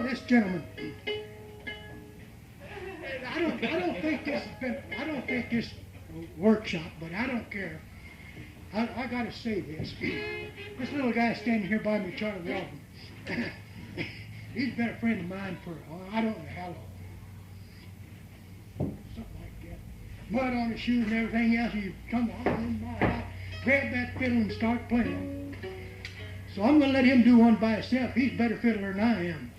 this gentleman. I don't think this workshop, but I don't care. I gotta say this. This little guy standing here by me, Charlie Walden, he's been a friend of mine for, I don't know how long. Something like that. Mud on his shoes and everything else. He come on in my house, grab that fiddle and start playing. So I'm gonna let him do one by himself. He's a better fiddler than I am.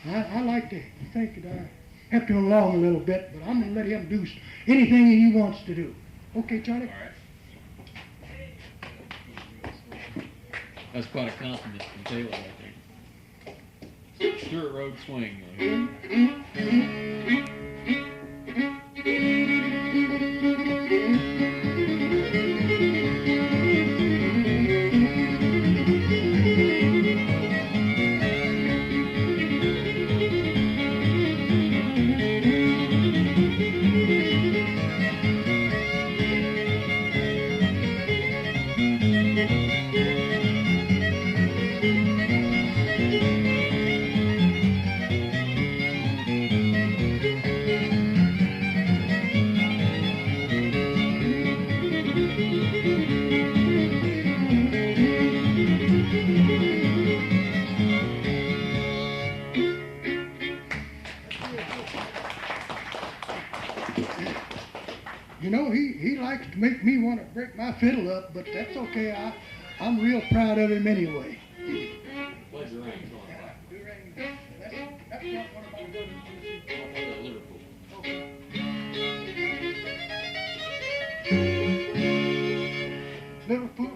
I like to think that I helped him along a little bit, but I'm gonna let him do anything he wants to do. Okay, Charlie? All right. That's quite a compliment from Taylor, I think. Stewart Road Swing. You know, he likes to make me want to break my fiddle up, but that's okay. I'm real proud of him anyway. Plays the ring. That's not one of my good Liverpool. Liverpool?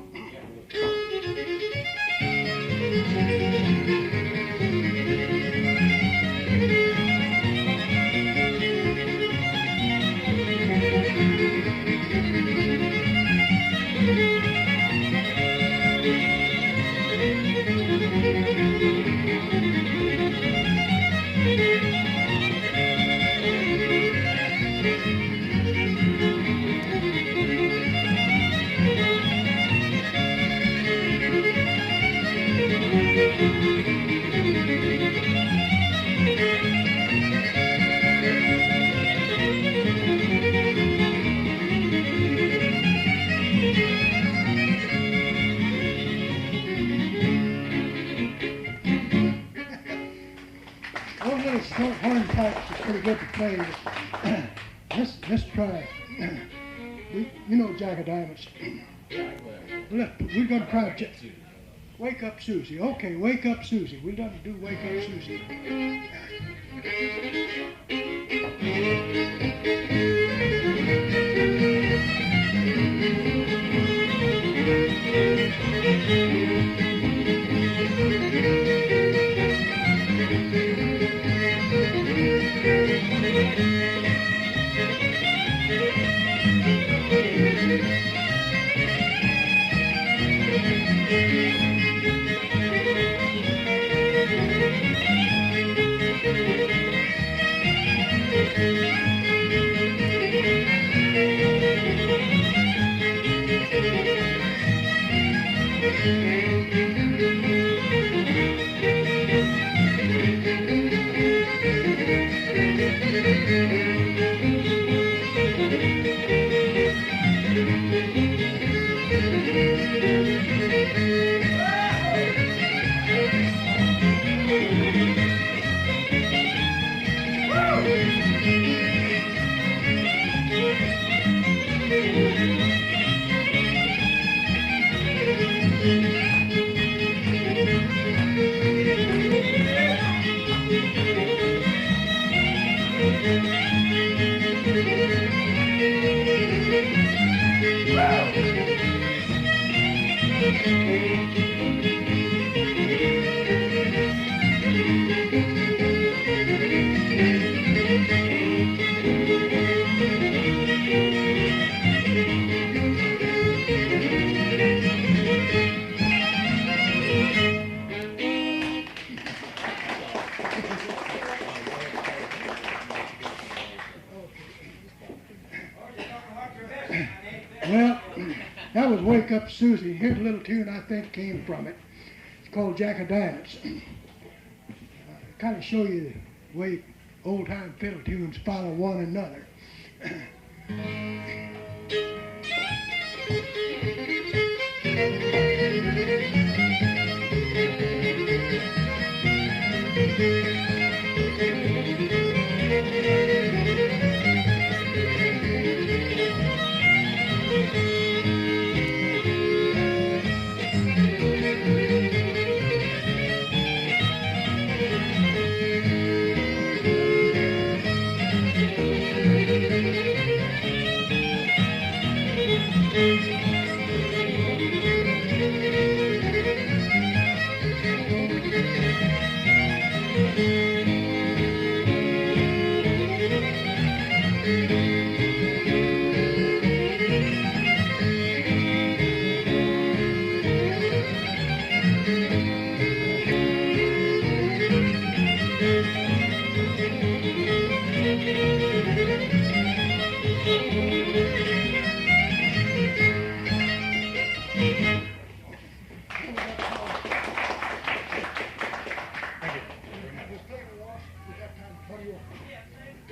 Hornpipes is pretty good to play. Let's try. You know Jack of Diamonds. Look, we're going to try Wake Up Susie. Okay, Wake Up Susie. We're going to do Wake Up Susie. Well, that was Wake Up Susie. Here's a little tune I think came from it. It's called Jack of Diamonds. kind of show you the way old-time fiddle tunes follow one another.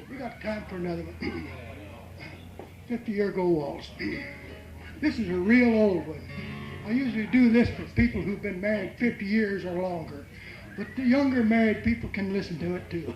We got time for another one. 50-year-ago waltz. This is a real old one. I usually do this for people who've been married 50 years or longer, but the younger married people can listen to it too.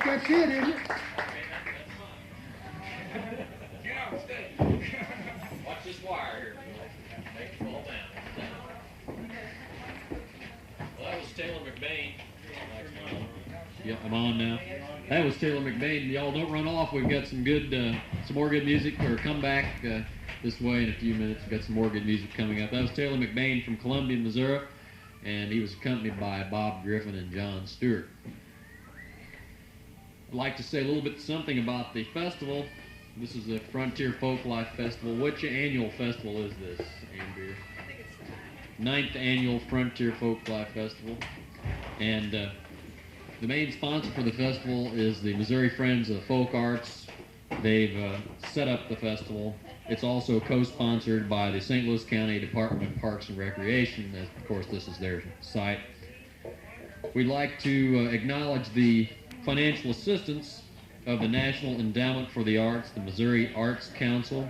That's it, isn't it? Watch this wire here. Make it fall down. Well, that was Taylor McBane. Yeah, I'm on now. That was Taylor McBane. Y'all don't run off. We've got some more good music, or come back this way in a few minutes. We've got some more good music coming up. That was Taylor McBane from Columbia, Missouri, and he was accompanied by Bob Griffin and John Stewart. I'd like to say a little bit something about the festival. This is the Frontier Folklife Festival. Which annual festival is this, Andrew? I think it's 9th annual Frontier Folklife Festival. And the main sponsor for the festival is the Missouri Friends of the Folk Arts. They've set up the festival. It's also co-sponsored by the St. Louis County Department of Parks and Recreation. Of course, this is their site. We'd like to acknowledge the financial assistance of the National Endowment for the Arts, the Missouri Arts Council,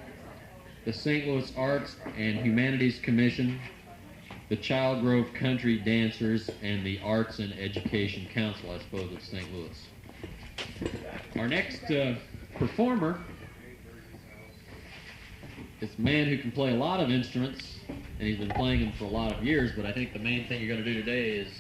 the St. Louis Arts and Humanities Commission, the Child Grove Country Dancers, and the Arts and Education Council, I suppose, of St. Louis. Our next performer is a man who can play a lot of instruments, and he's been playing them for a lot of years, but I think the main thing you're going to do today is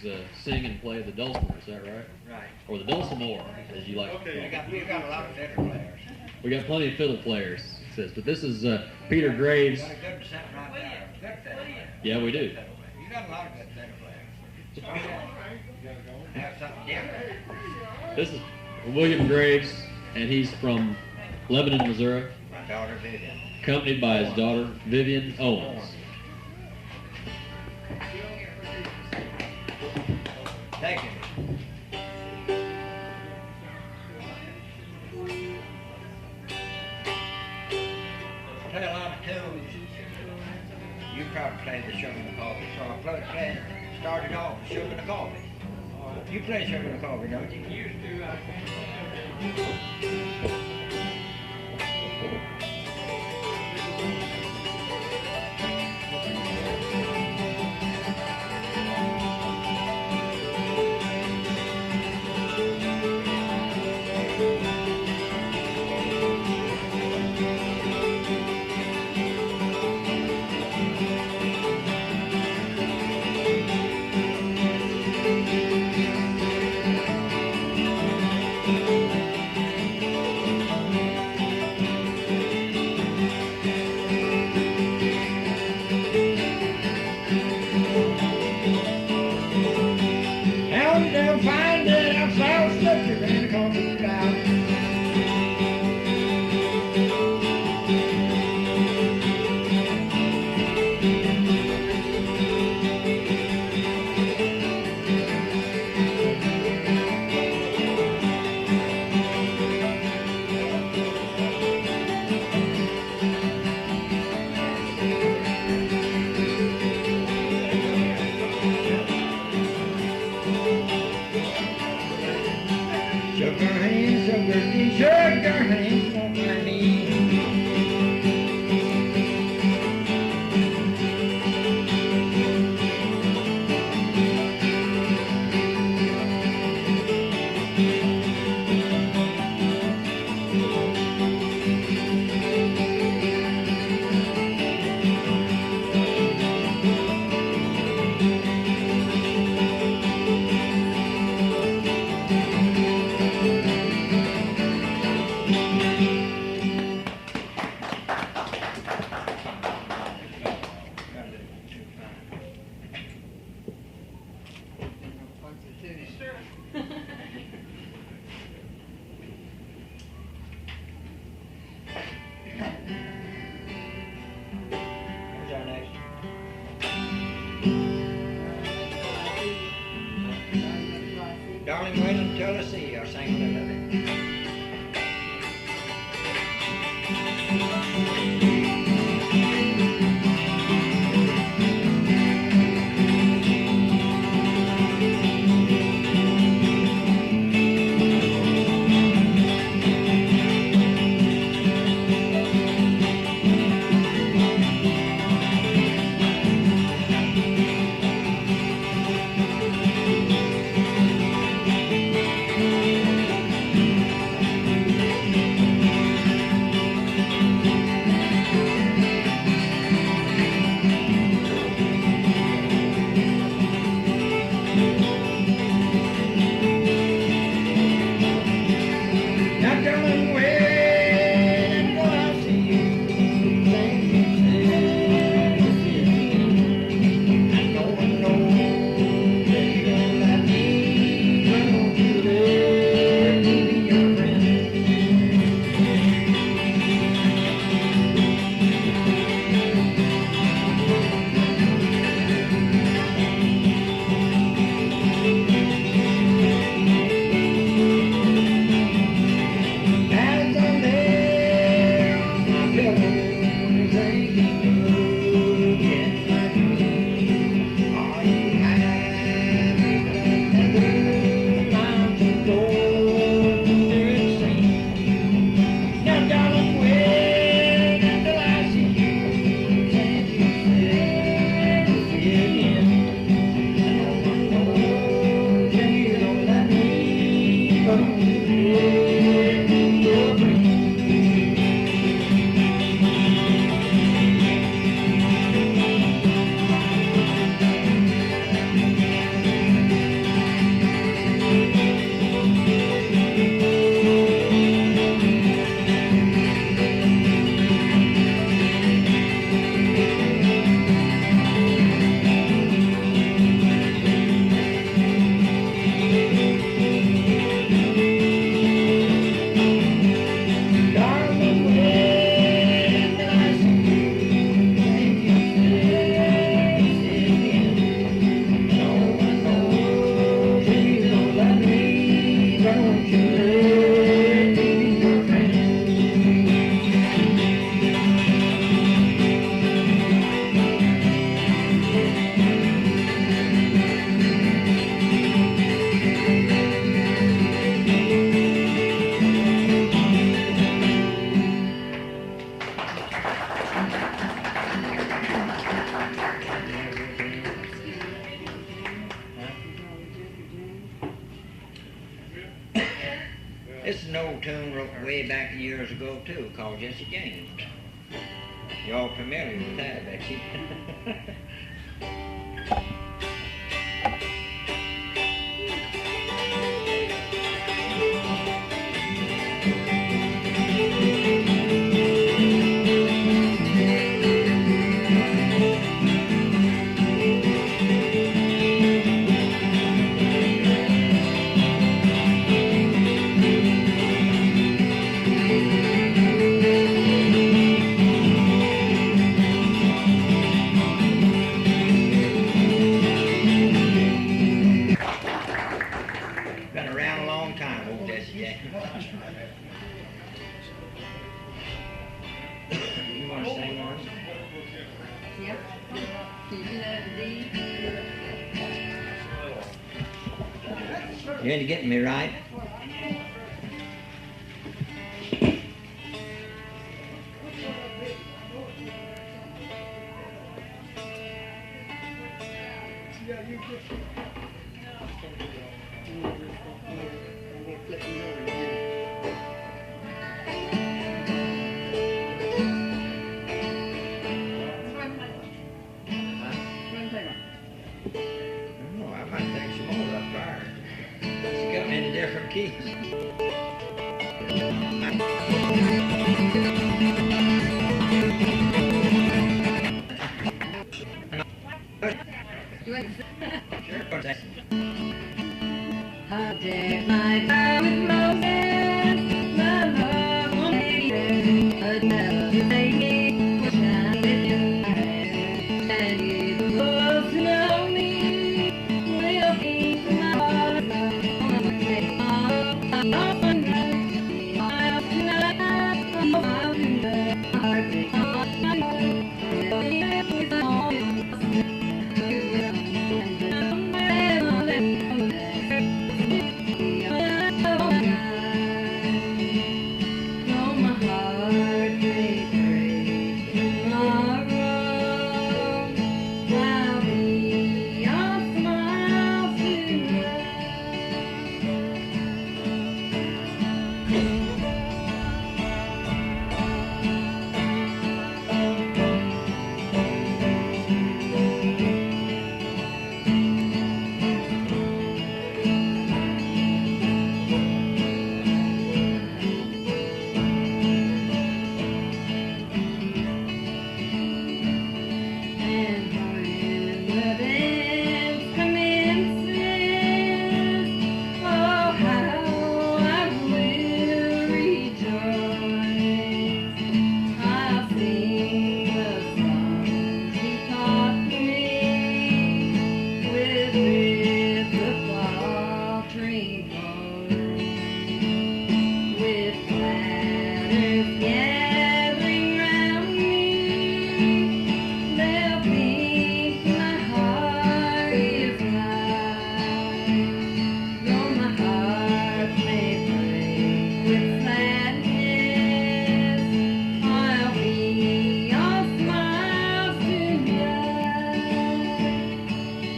sing and play the dulcimer, is that right? right. Or the dulcimer, as you like to call it. You got a lot of fiddle players. We got plenty of fiddle players, it says, but this is Peter Graves. You got a good set right there. Good fiddle player. Yeah, we do. You got a lot of good fiddle players. Have something different. This is William Graves, and he's from Lebanon, Missouri, My daughter Vivian. accompanied by his daughter Vivian Owens. Thank you. Play a lot of tunes. You probably played the Sugar and the Coffee, so I started off with Sugar and the Coffee. You play Sugar and the Coffee, don't you? Used to. Darling, wait until I see you. I'll sing a little of it. This is an old tune wrote way back years ago too, called Jesse James. You all familiar with that, Betsy? You ain't getting me right.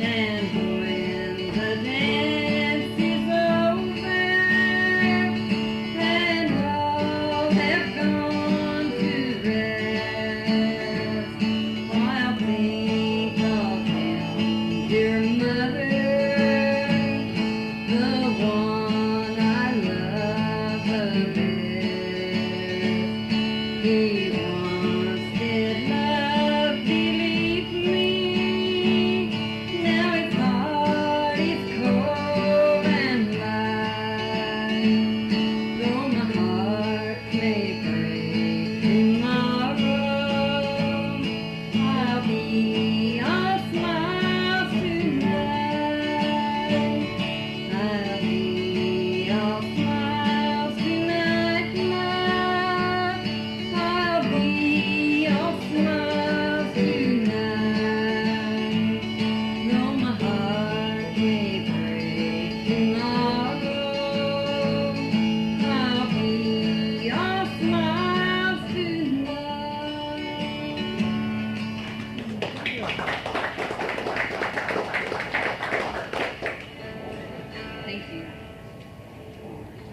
And when the dance is over,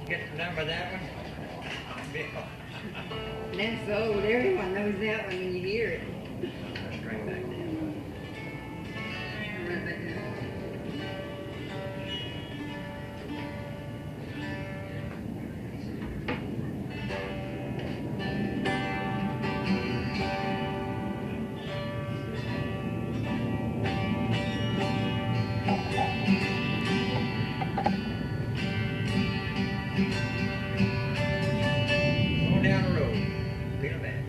Get the number of that one? Bill. That's so old. Everyone knows that one when you hear it. Straight back down. Right back there. Going down the road. Feel that.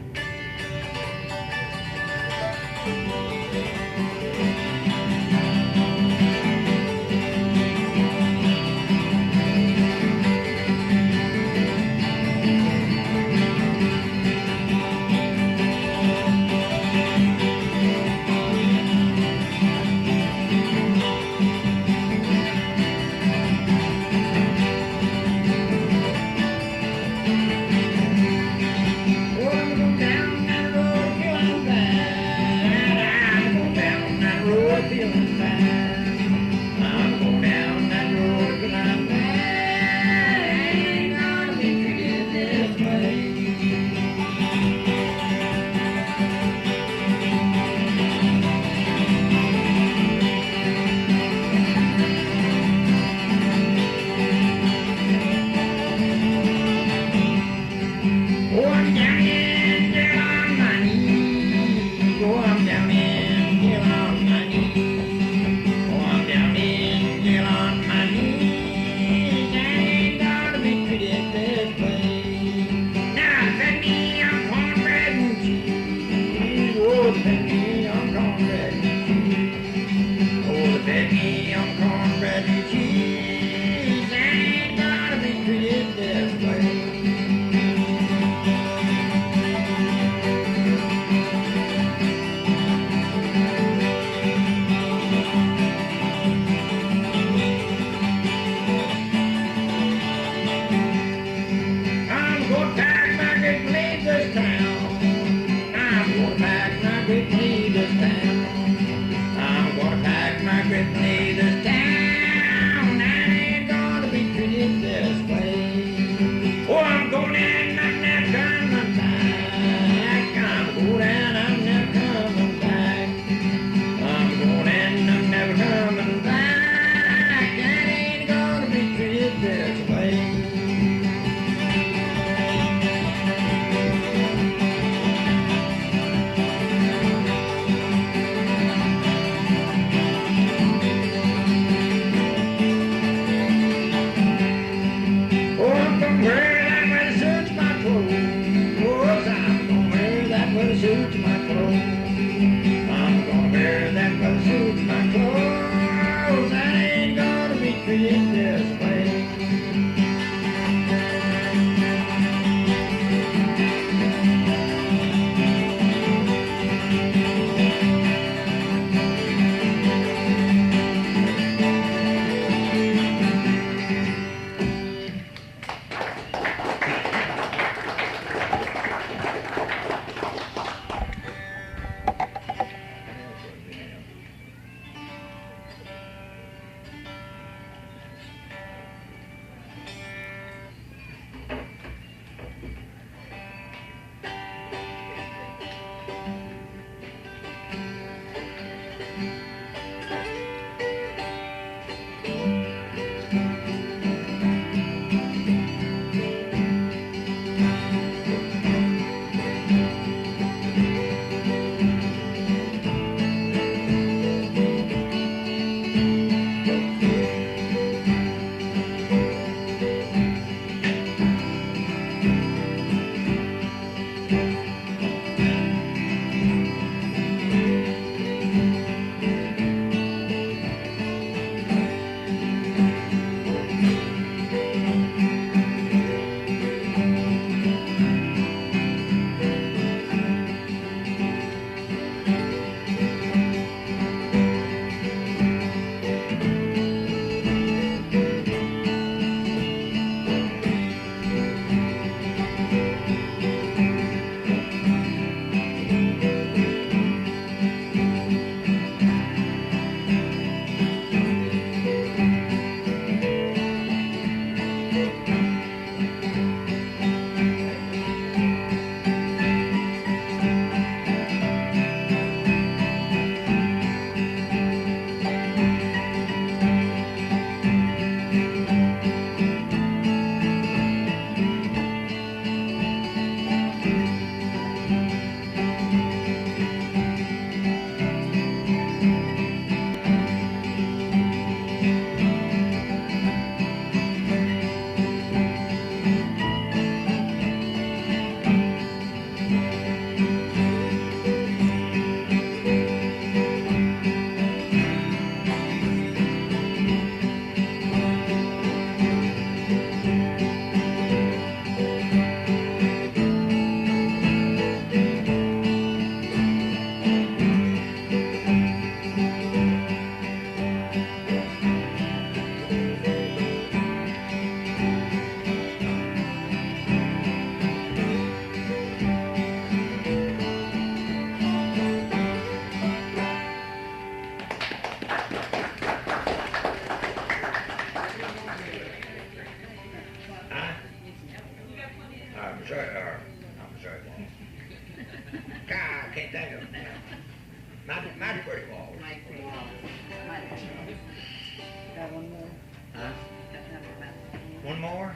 One more?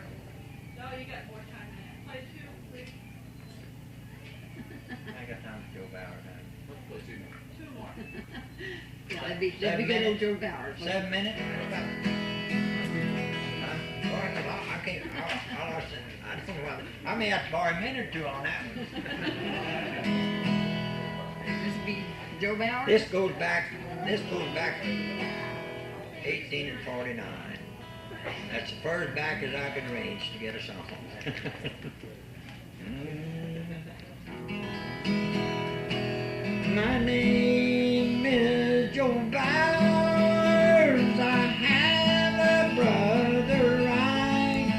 No, you got more time than that. Play 2, 3. I got time for Joe Bauer now. Let's do 2 more. Yeah, that'd be 7 good minutes? old Joe Bauer. 7 minutes? I can't. I don't know. I may have to borrow a minute or two on that one. This be Joe Bauer? This goes back to 18 and 49. That's the first back as I could range to get a song. My name is Joe Bowers. I have a brother right.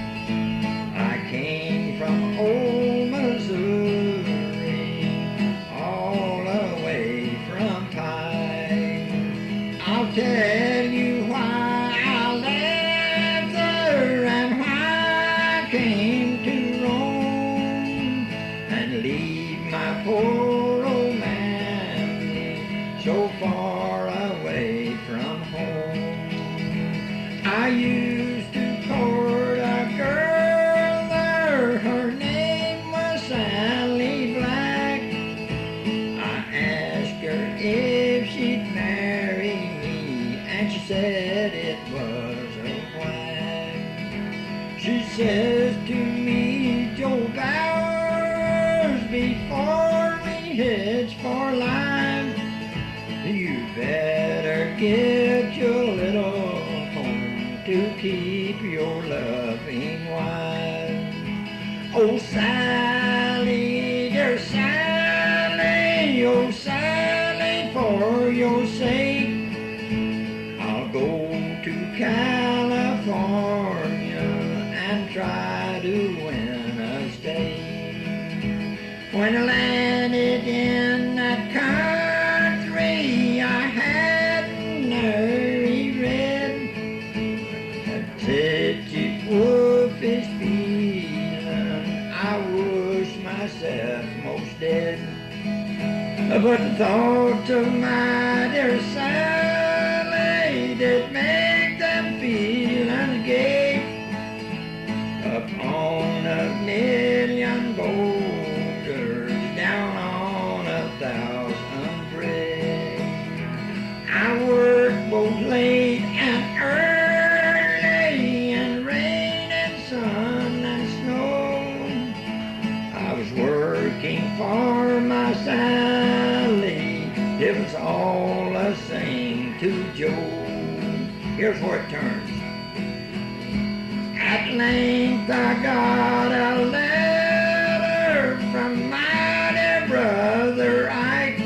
I came from old Missouri, all the way from Pike. I'll tell you why I left there and why I came to roam and leave my poor old man so far away from home. I used to court a girl there, her name was Sally Black. I asked her if she'd marry me, and she said it was a whack. She says to me, Joe Bowers, before we hitch for life, you better get your little home to keep your loving wife. Oh, Sally, dear Sally, oh, Sally, for your sake, I'll go to California and try to win a stake. When I landed in that country, I hadn't nary read a titchy wolfish feeling. I wish myself most dead. But the thought of my dear Sally did make them feelings gay. Upon a million boulders, down on 1,000 bricks. I worked both late and early, in rain and sun and snow. I was working for my Sally, it was all the same to Joe. Here's where it turns. At length I got a letter from my dear brother Ike.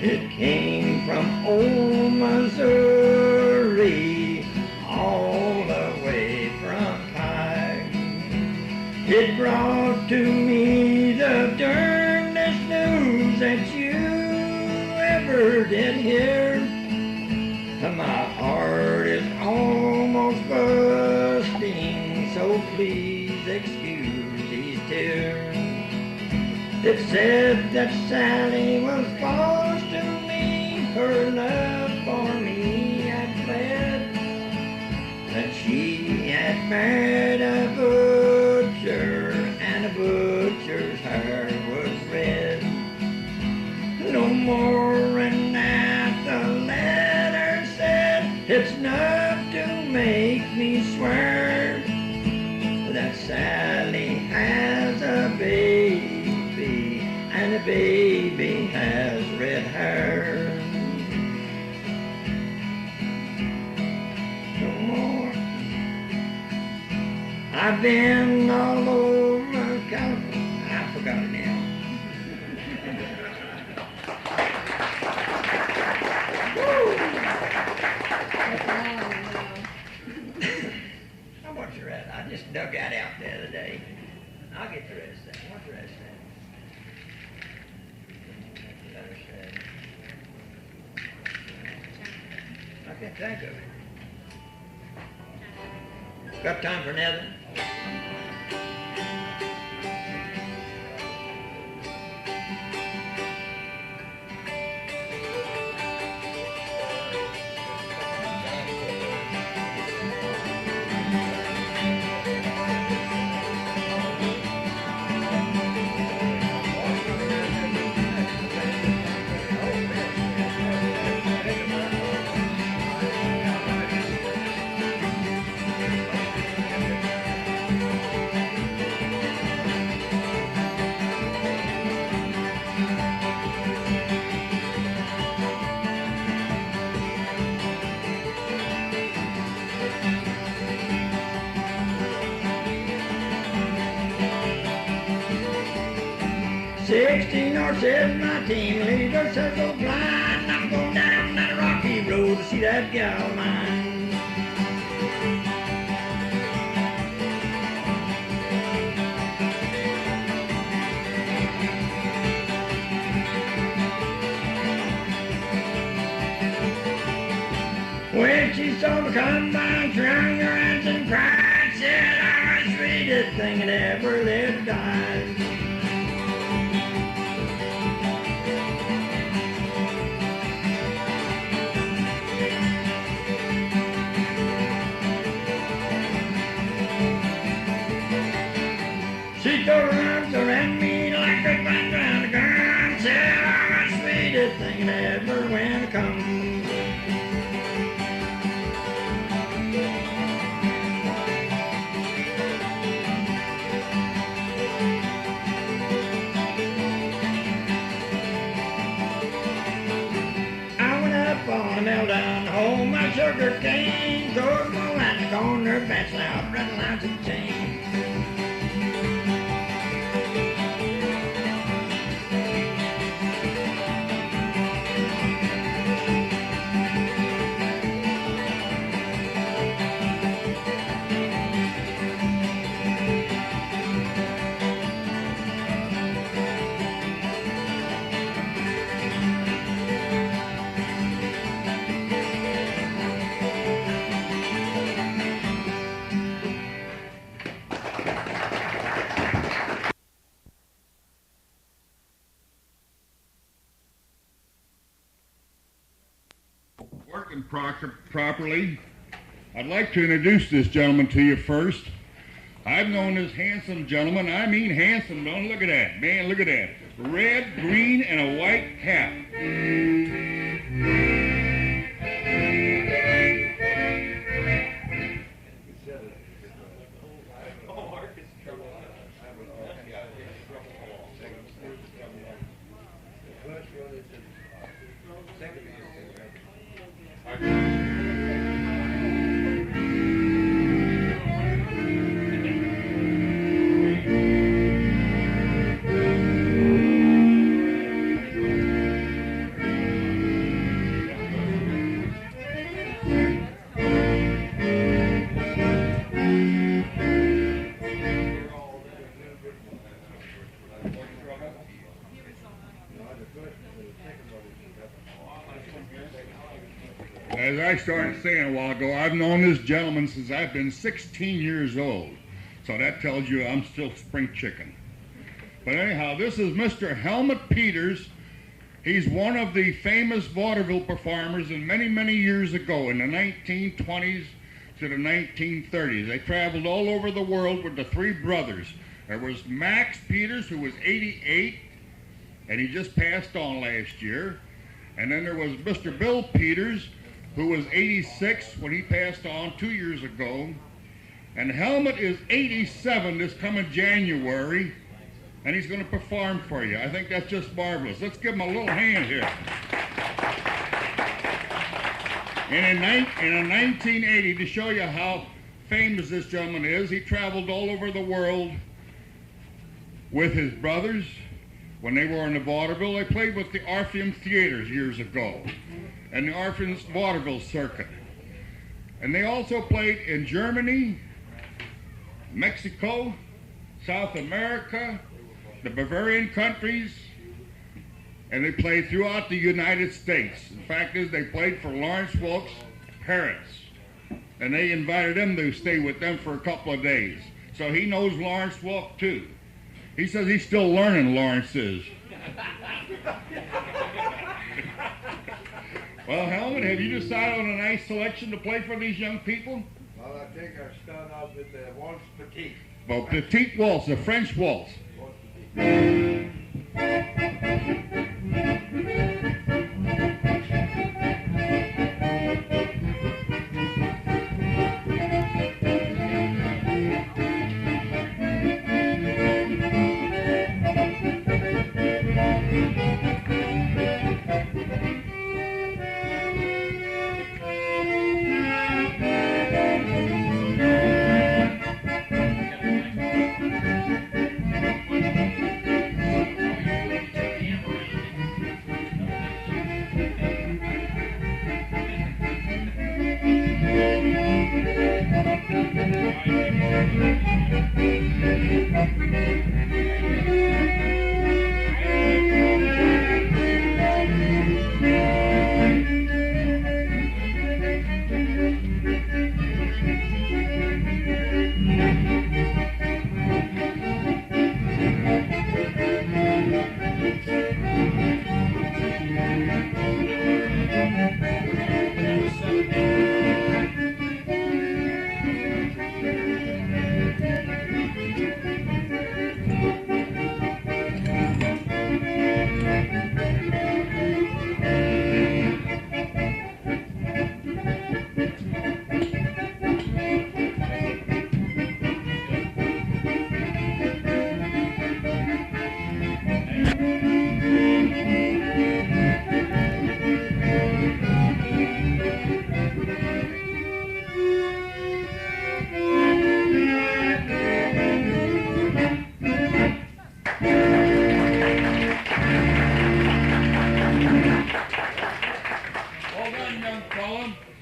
It came from old Missouri, all the way from Pike. It brought to me the darndest news that you ever did hear. My heart is almost bursting, so please excuse these tears. It said that Sally was false to me, her love for me had fled, that she had married a butcher, and a butcher's hair was red. No more than that the letter said, it's enough to make me swear that Sally has a baby, and the baby has red hair. No more. I've been all over California. I forgot it now. How much the rest? I just dug that out the other day. I'll get the rest of that. What's the rest of that? I can't think of it. Got time for another? 16 or 17, leader circle blind. I'm going down that rocky road to see that gal of mine. When she saw me come by, she wrung her hands and cried, said I was the sweetest thing that ever lived died. She threw her arms around me like a grapevine around the ground, said I was the sweetest thing that ever went come. On a mill down home, my sugar cane, goes my line the corner, bats out, red lines of chain. Properly, I'd like to introduce this gentleman to you first. I've known this handsome gentleman, I mean handsome, don't look at that, man, look at that. Red, green, and a white cap. As I started saying a while ago, I've known this gentleman since I've been 16 years old. So that tells you I'm still spring chicken. But anyhow, this is Mr. Helmut Peters. He's one of the famous vaudeville performers in many, many years ago in the 1920s to the 1930s. They traveled all over the world with the three brothers. There was Max Peters, who was 88, and he just passed on last year. And then there was Mr. Bill Peters, who was 86 when he passed on 2 years ago. And Helmut is 87 this coming January, and he's going to perform for you. I think that's just marvelous. Let's give him a little hand here. And in 1980, to show you how famous this gentleman is, he traveled all over the world with his brothers. When they were in the vaudeville, they played with the Orpheum Theaters years ago and the Orpheum Vaudeville Circuit. And they also played in Germany, Mexico, South America, the Bavarian countries, and they played throughout the United States. The fact is, they played for Lawrence Welk's parents, and they invited him to stay with them for a couple of days. So he knows Lawrence Welk too. He says he's still learning, Lawrence is. Well, Helmut, have you decided on a nice selection to play for these young people? Well, I think I'll start off with the Waltz Petite. Well, Petite Waltz, the French waltz. Waltz Petite.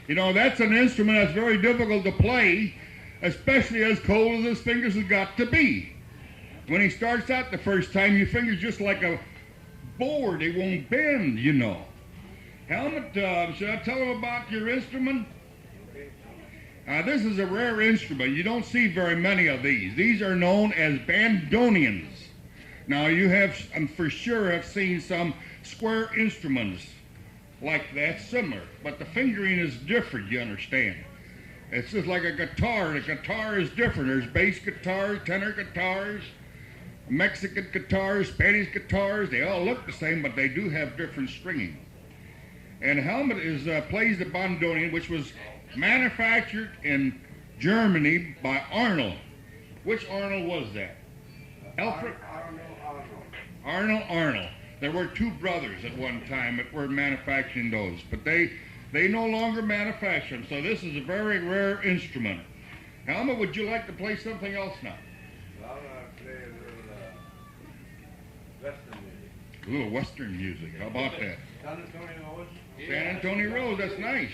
You know, that's an instrument that's very difficult to play, especially as cold as his fingers have got to be. When he starts out the first time, your fingers just like a board. They won't bend, you know. Helmut, should I tell him about your instrument? This is a rare instrument. You don't see very many of these. These are known as bandonians. Now, you have, for sure, have seen some square instruments like that, similar, but the fingering is different, you understand. It's just like a guitar. The guitar is different. There's bass guitars, tenor guitars, Mexican guitars, Spanish guitars. They all look the same, but they do have different stringing. And Helmut is plays the bandonian, which was manufactured in Germany by Arnold. Which Arnold was that? Alfred? Arnold. There were two brothers at one time that were manufacturing those, but they no longer manufacture them, so this is a very rare instrument. Helmut, would you like to play something else now? Well, I play a little Western music. A little Western music, how about that? San Antonio Rose? San Antonio Rose, that's nice.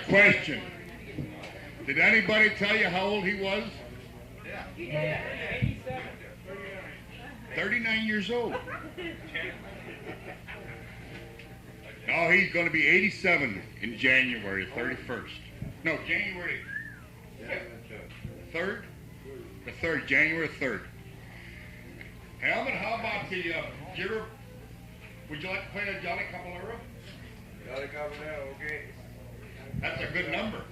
Question. Did anybody tell you how old he was? Yeah. 39 years old. No, he's going to be 87 in January 31st. No, January 3rd? The 3rd, January 3rd. Helmut, how about the, would you like to play the Jolly Caballero? Jolly Caballero, okay. That's a good number.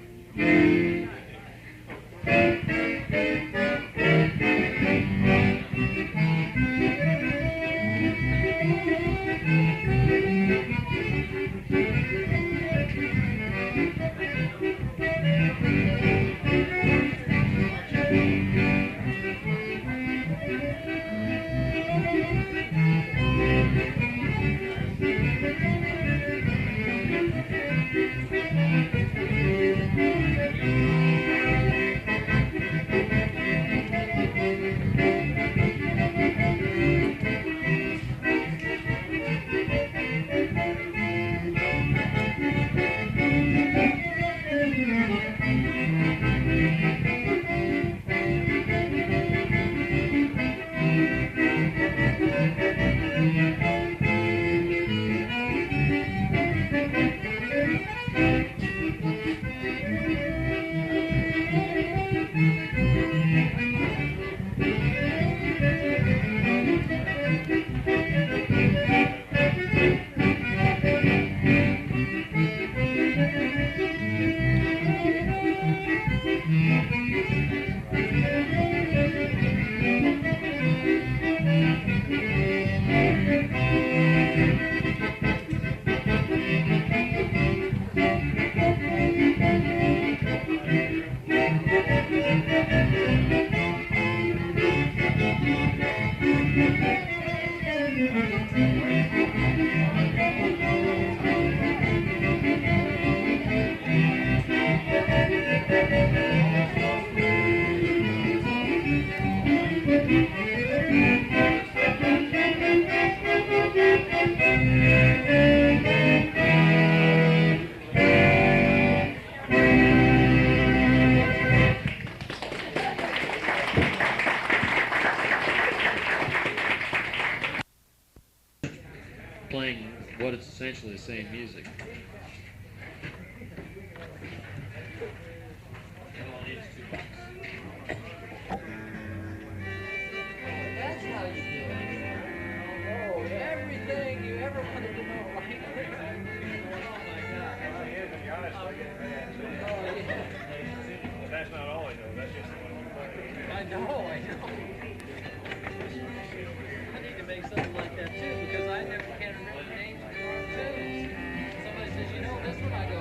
essentially the same music. That's how you do it. Oh, everything you ever wanted to know, right? Oh my God. That's not all I know. That's just the one we play. I know. I need to make something like that too, because I never can remember names of your tunes. Somebody says, you know this one, I go,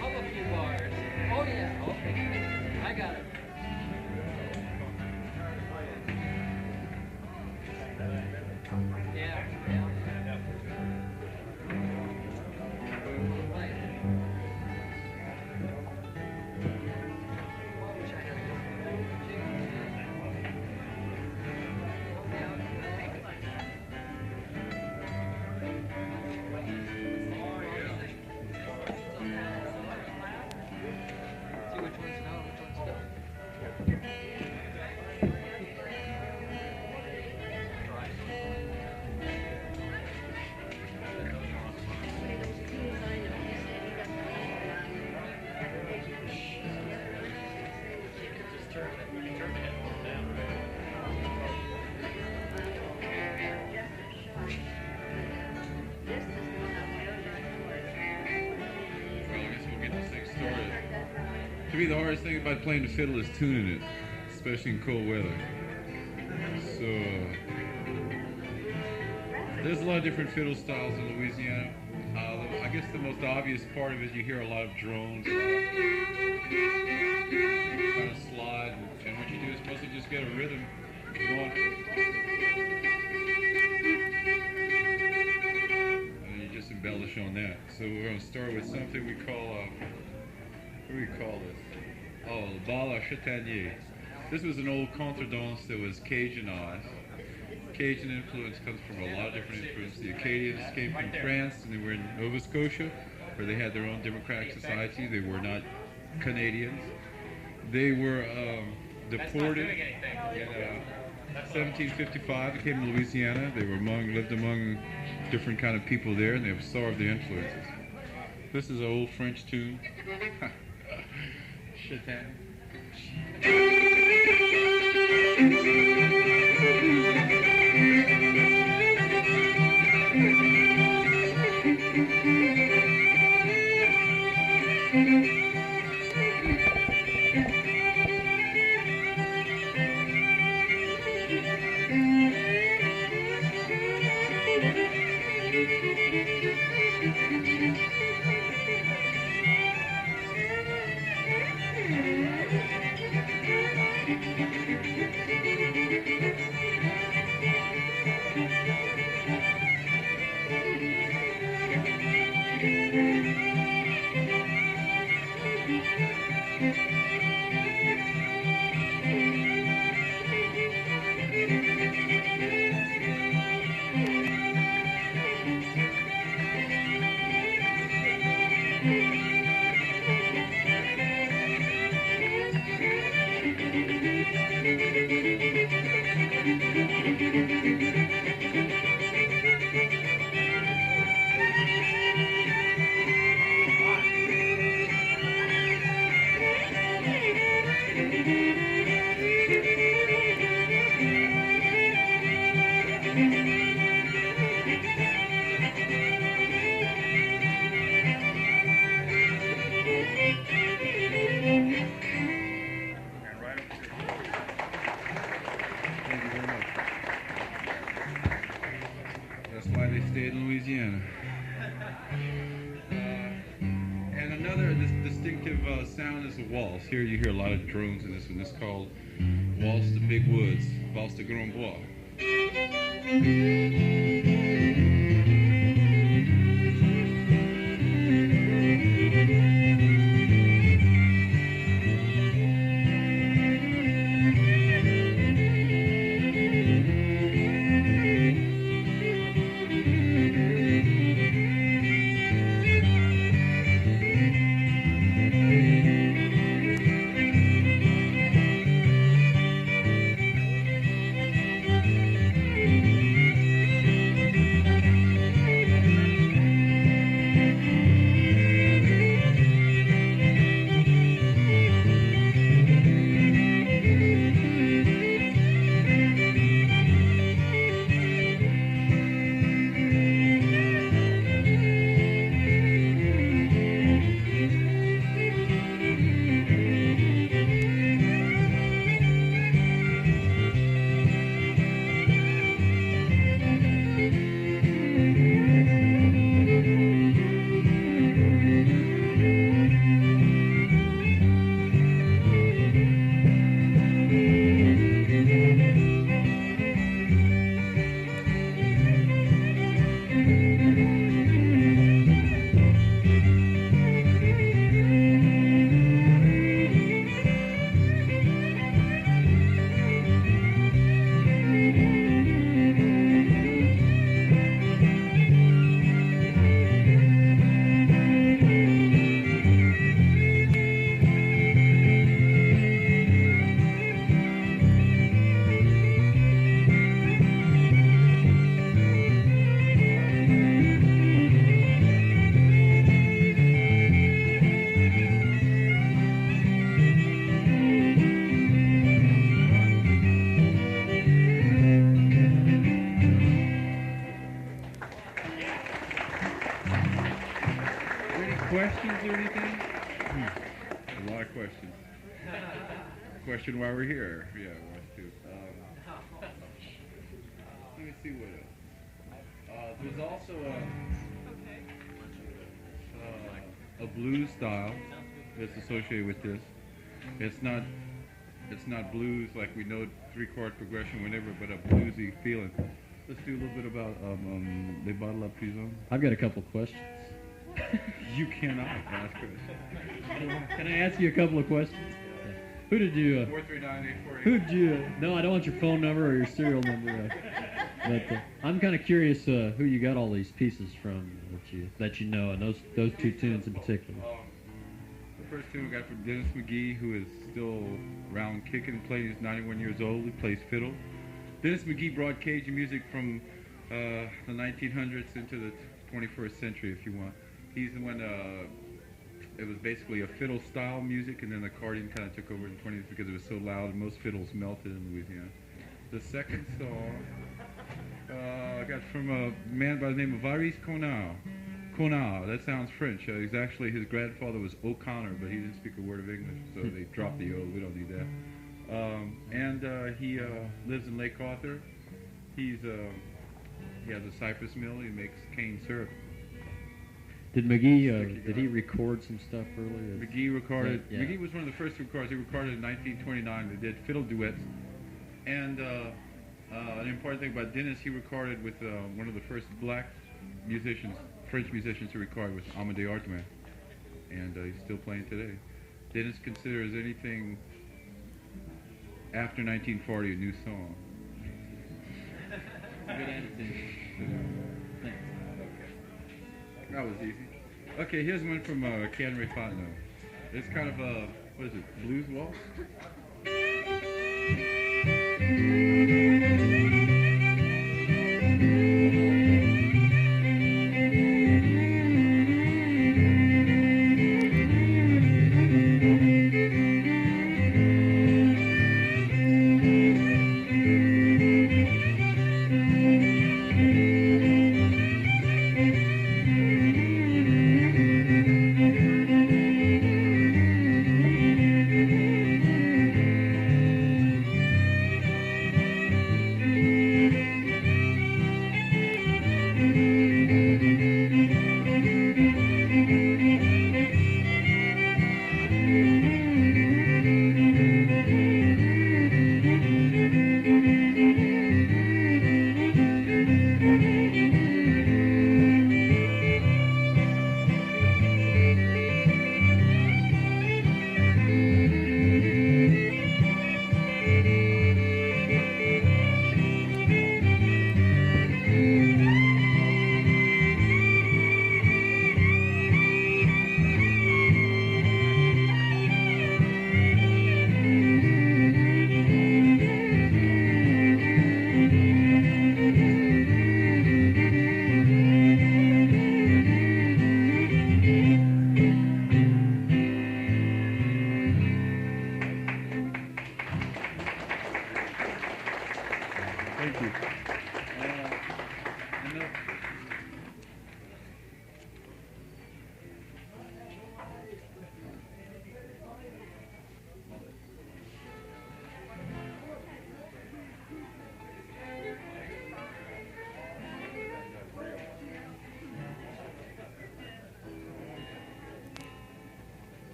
hum a few bars. Oh yeah, okay. I got it. Yeah, yeah. See which one's no, which one's no. Well, I guess we'll get this thing started. To me, the hardest thing about playing the fiddle is tuning it, especially in cold weather. So, there's a lot of different fiddle styles in Louisiana. I guess the most obvious part of it, you hear a lot of drones, kind of slide, and what you do is mostly just get a rhythm going. And you just embellish on that. So we're going to start with something we call, what do we call this? Oh, le bal à Chatanier. This was an old contredanse that was Cajunized. Cajun influence comes from a lot of different influences. The Acadians came from France, and they were in Nova Scotia, where they had their own democratic society. They were not Canadians. They were deported in 1755. They came to Louisiana. They were lived among different kind of people there, and they absorbed the influences. This is an old French tune. Chatan. Sound is a waltz. Here you hear a lot of drones in this one. This is called Waltz the Big Woods, Waltz de Grand Bois. question while we're here. Yeah, I want to. Let me see what else. There's also a blues style that's associated with this. It's not blues like we know 3-chord progression whenever, but a bluesy feeling. Let's do a little bit about Les Bottle Up Prison. I've got a couple questions. You cannot ask questions. Can I ask you a couple of questions? Who did you? 439-848. Who did you? No, I don't want your phone number or your serial number. But I'm kind of curious who you got all these pieces from that you know, and those two tunes in particular. The first tune we got from Dennis McGee, who is still around kicking and playing. He's 91 years old. He plays fiddle. Dennis McGee brought Cajun music from the 1900s into the 21st century, if you want. He's the one. It was basically a fiddle style music, and then the accordion kind of took over in the 20s because it was so loud, and most fiddles melted in Louisiana. The second song I got from a man by the name of Varis Conal. Conal, that sounds French. He's actually, his grandfather was O'Connor, but he didn't speak a word of English, so they dropped the O. We don't need that. He lives in Lake Arthur. He has a cypress mill. He makes cane syrup. Did McGee, did he record some stuff earlier? McGee recorded, Yeah. McGee was one of the first recorders. He recorded in 1929. They did fiddle duets. And an important thing about Dennis, he recorded with one of the first black musicians, French musicians to record, was Amédée Artman. And he's still playing today. Dennis considers anything after 1940 a new song. Good attitude. Thanks. That was easy. Okay, here's one from Ken Refano. It's kind of a, what is it, blues waltz?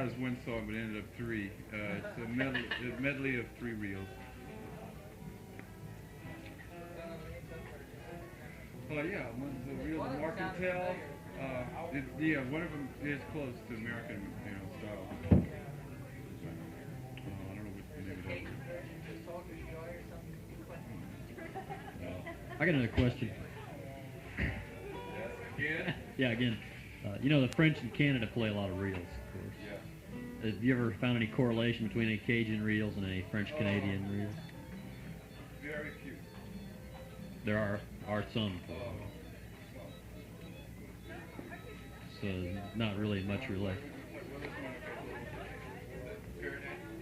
was one song, but it ended up three. It's a medley of three reels. Oh yeah, one's the reel of Marcantel. Yeah, one of them is close to American, style. I don't know what the name of that is. I got another question. Again? Yeah, again. The French and Canada play a lot of reels, of course. Yeah. Have you ever found any correlation between any Cajun reels and any French-Canadian reels? Very few. There are some. So not really much relation.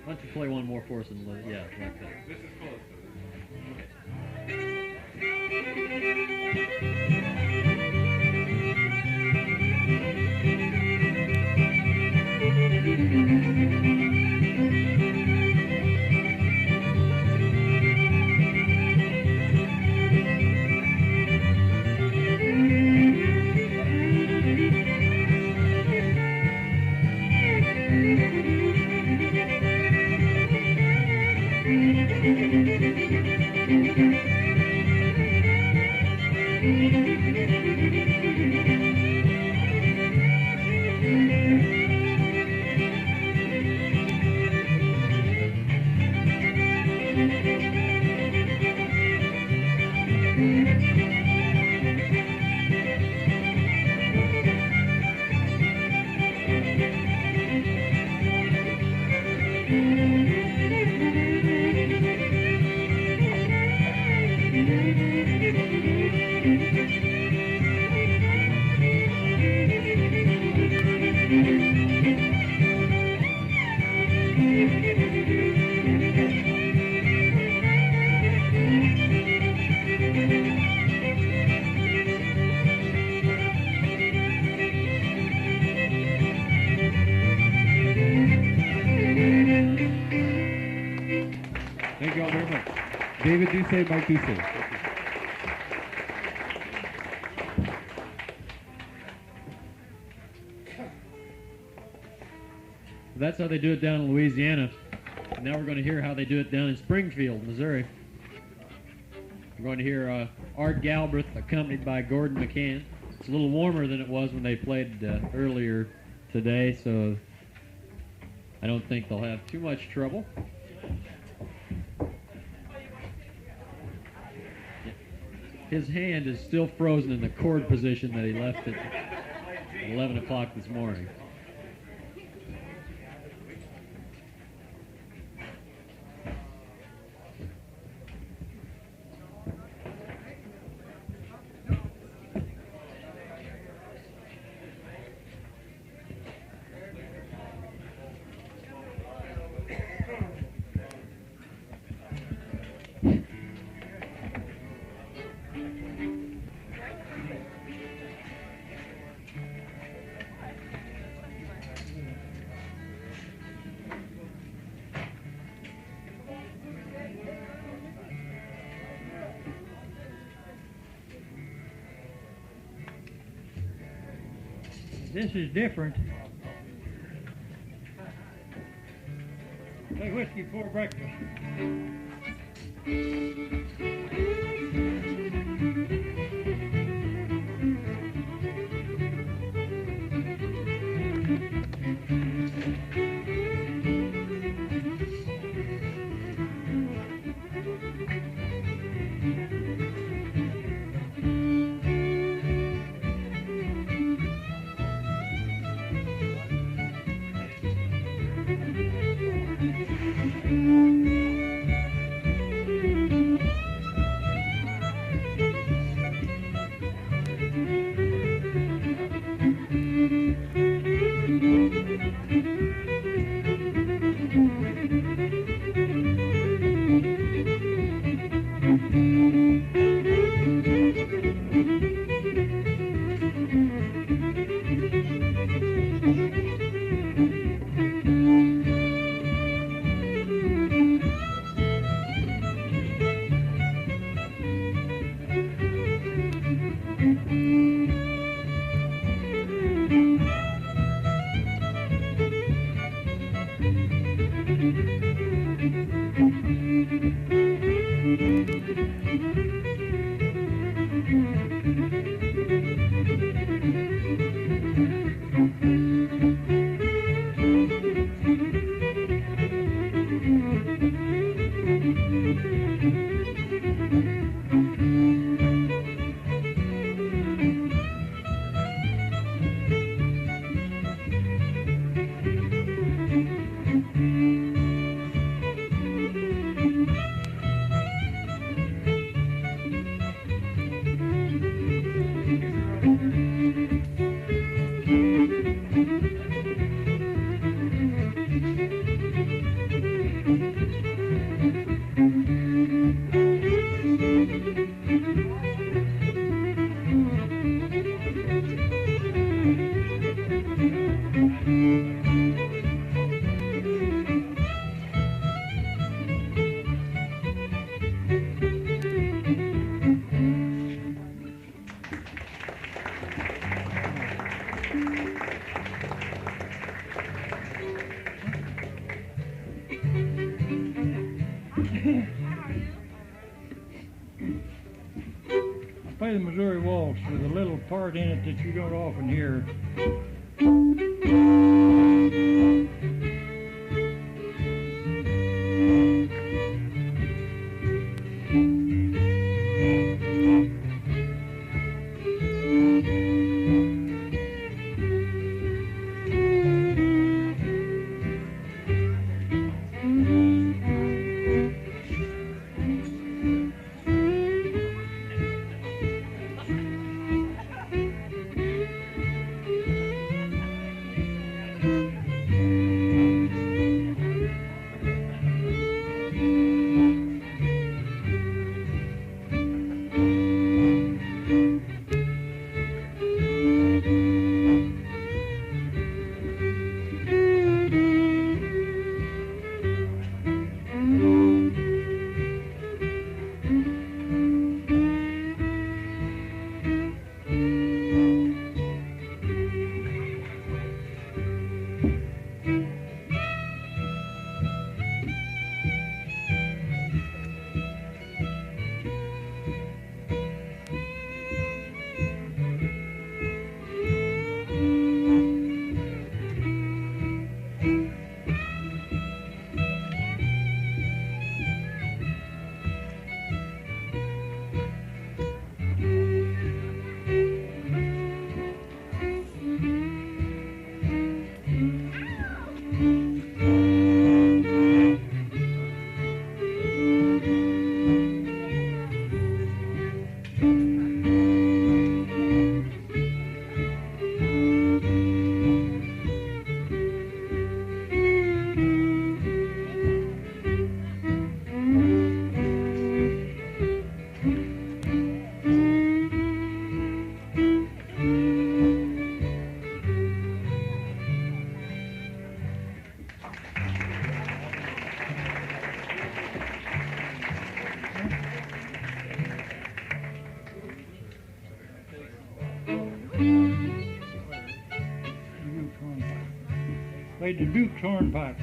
Why don't you play one more for us and yeah, like that. This is close to Thank you all very much. David Ducey, Mike Ducey. That's how they do it down in Louisiana. And now we're going to hear how they do it down in Springfield, Missouri. We're going to hear Art Galbraith accompanied by Gordon McCann. It's a little warmer than it was when they played earlier today, so I don't think they'll have too much trouble. His hand is still frozen in the chord position that he left at 11 o'clock this morning. This is different. Play whiskey before breakfast. the Missouri Waltz with a little part in it that you don't often hear. Played the Duke's Hornpipe.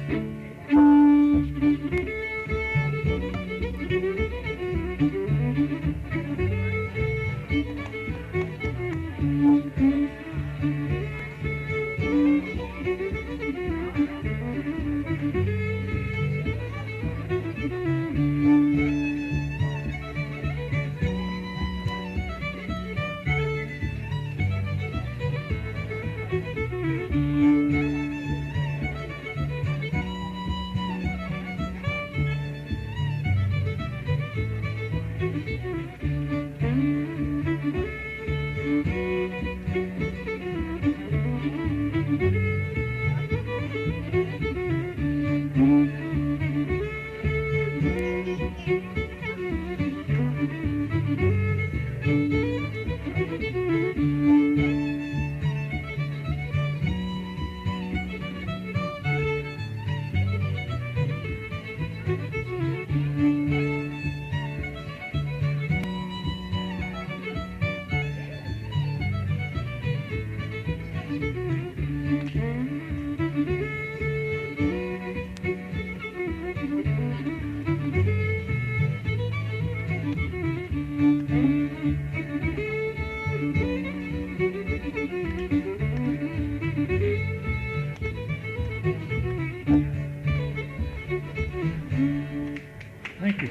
Thank you.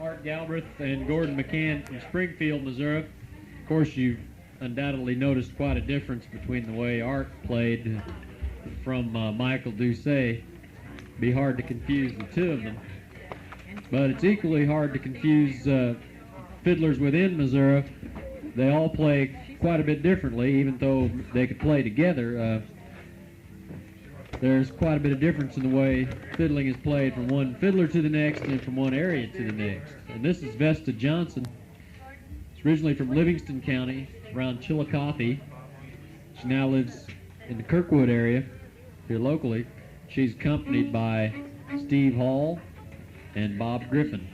Art Galbraith and Gordon McCann from Springfield, Missouri. Of course, you've undoubtedly noticed quite a difference between the way Art played from Michael Doucet. Be hard to confuse the two of them. But it's equally hard to confuse fiddlers within Missouri. They all play quite a bit differently, even though they could play together. There's quite a bit of difference in the way fiddling is played from one fiddler to the next and from one area to the next. And this is Vesta Johnson. She's originally from Livingston County, around Chillicothe. She now lives in the Kirkwood area, here locally. She's accompanied by Steve Hall and Bob Griffin.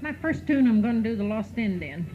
My first tune, I'm going to do the Lost Indian.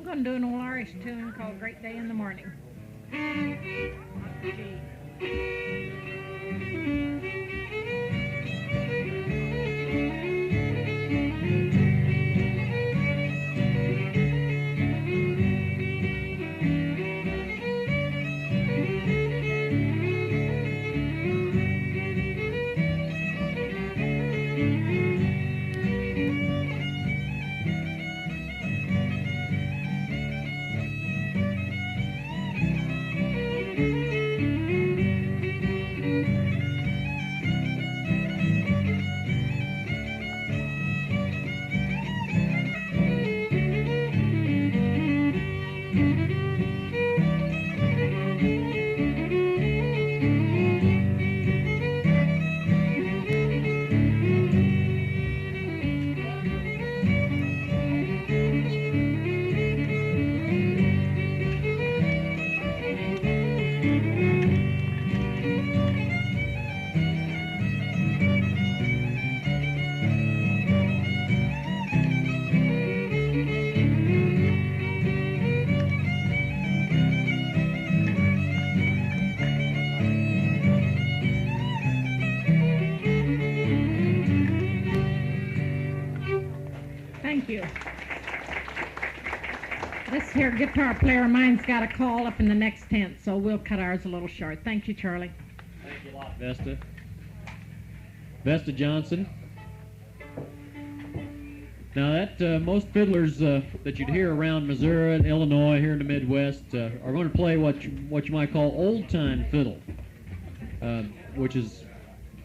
going to do an old Irish tune called Great Day in the Morning. Thank you. This here guitar player of mine's got a call up in the next tent, so we'll cut ours a little short. Thank you, Charlie. Thank you a lot, Vesta. Vesta Johnson. Now that most fiddlers that you'd hear around Missouri and Illinois here in the Midwest are going to play what you might call old-time fiddle, which is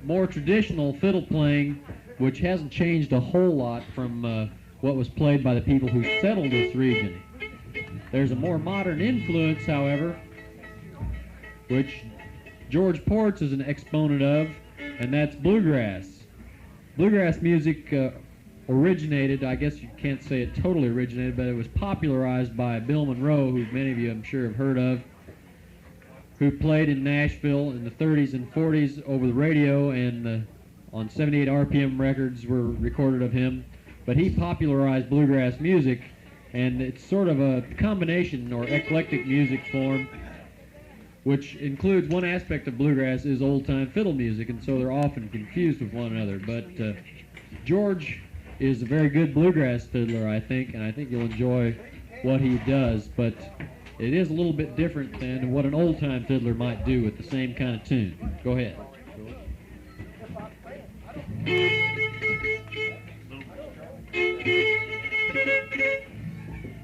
more traditional fiddle playing, which hasn't changed a whole lot from what was played by the people who settled this region. There's a more modern influence, however, which George Ports is an exponent of, and that's bluegrass. Bluegrass music originated, I guess you can't say it totally originated, but it was popularized by Bill Monroe, who many of you I'm sure have heard of, who played in Nashville in the 30s and 40s over the radio, and on 78 RPM records were recorded of him. But he popularized bluegrass music, and it's sort of a combination or eclectic music form, which includes one aspect of bluegrass is old-time fiddle music, and so they're often confused with one another. But George is a very good bluegrass fiddler, I think, and I think you'll enjoy what he does. But it is a little bit different than what an old-time fiddler might do with the same kind of tune. Go ahead.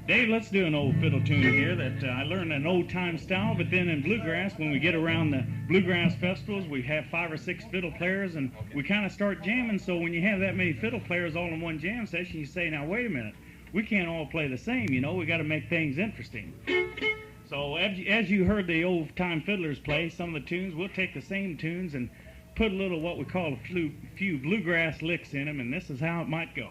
Dave, let's do an old fiddle tune here that I learned in old-time style, but then in bluegrass, when we get around the bluegrass festivals, we have 5 or 6 fiddle players, and we kind of start jamming, so when you have that many fiddle players all in one jam session, you say, now, wait a minute, we can't all play the same, you know, we got to make things interesting. So as you heard the old-time fiddlers play some of the tunes, we'll take the same tunes and put a little what we call a few bluegrass licks in them, and this is how it might go.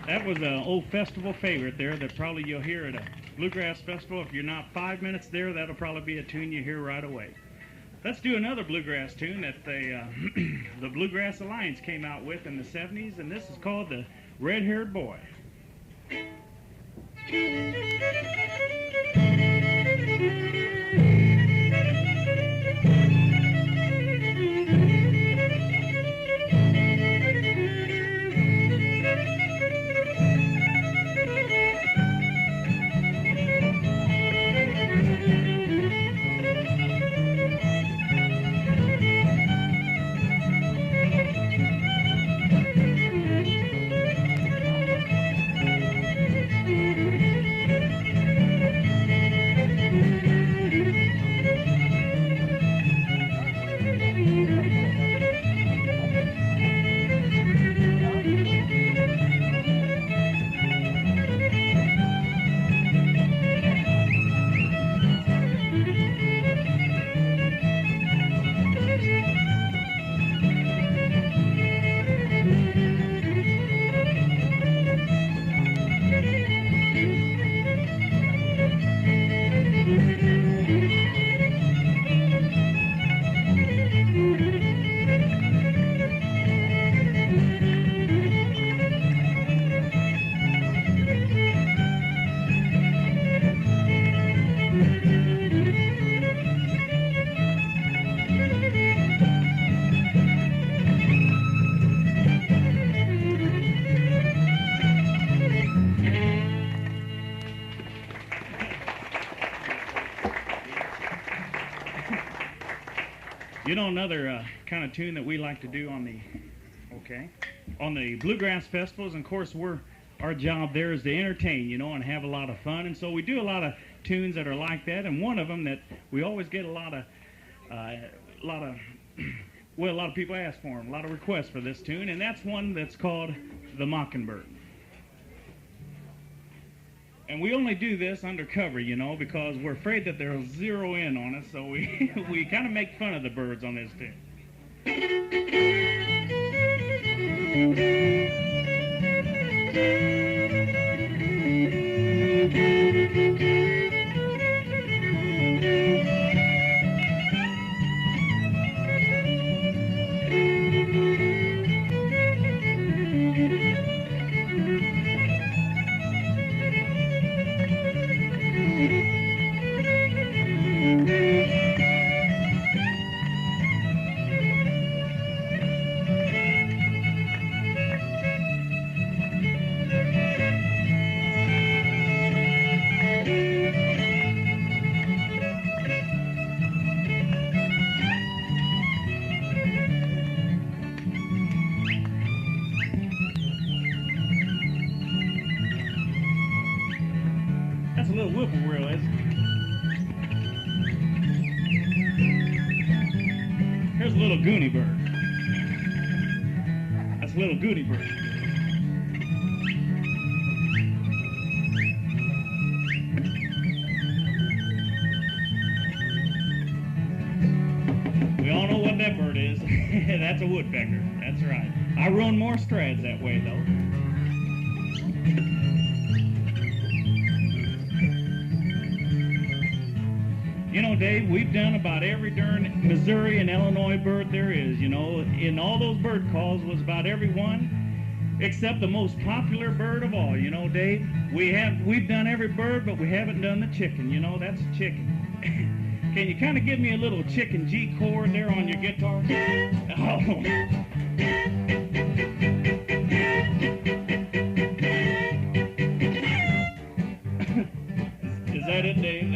That was an old festival favorite there that probably you'll hear at a bluegrass festival. If you're not 5 minutes there, that'll probably be a tune you hear right away. Let's do another bluegrass tune that the Bluegrass Alliance came out with in the 70s, and this is called The Red-Haired Boy. You know, another kind of tune that we like to do on the bluegrass festivals, and of course our job there is to entertain, you know, and have a lot of fun, and so we do a lot of tunes that are like that, and one of them that we always get a lot of people ask for them, a lot of requests for this tune, and that's one that's called The Mockingbird. And we only do this undercover, you know, because we're afraid that they'll zero in on us, so we kind of make fun of the birds on this tune. Goony bird. That's a little goony bird. We all know what that bird is. That's a woodpecker. That's right. I run more strads that way, though. You know, Dave, we've done about every darn Missouri and Illinois bird there is, you know. In all those bird calls was about every one, except the most popular bird of all, you know, Dave. We've done every bird, but we haven't done the chicken, you know. That's a chicken. Can you kind of give me a little chicken G chord there on your guitar? Oh. Is that it, Dave?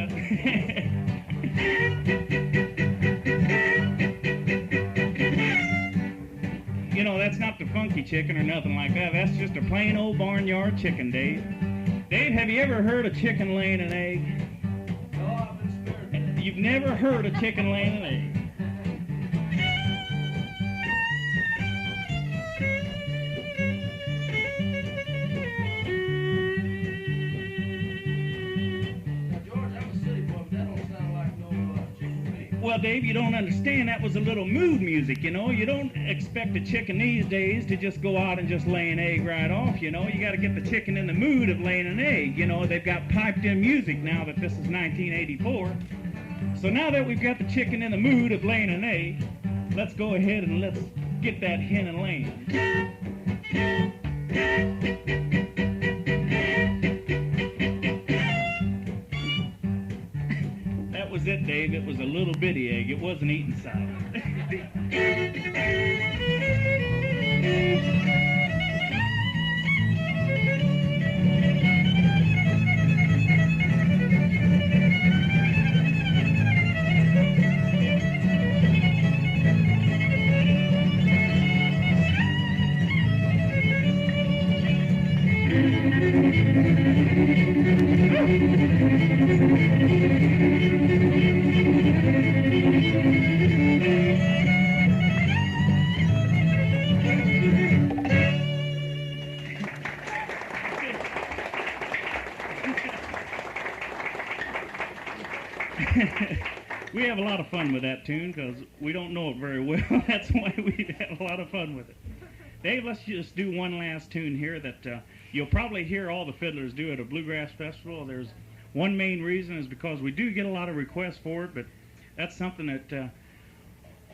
You know, that's not the funky chicken or nothing like that. That's just a plain old barnyard chicken, Dave. Dave, have you ever heard a chicken laying an egg? No, I've been spared. You've never heard a chicken laying an egg? Well, Dave, you don't understand. That was a little mood music, you know. You don't expect a chicken these days to just go out and just lay an egg right off, you know. You got to get the chicken in the mood of laying an egg. You know, they've got piped-in music now that this is 1984. So now that we've got the chicken in the mood of laying an egg, let's go ahead and let's get that hen and laying. That was it, Dave. It was a little bitty egg. It wasn't eating salad. We have a lot of fun with that tune because we don't know it very well. That's why we have a lot of fun with it. Dave, let's just do one last tune here that you'll probably hear all the fiddlers do at a bluegrass festival. There's one main reason is because we do get a lot of requests for it, but that's something that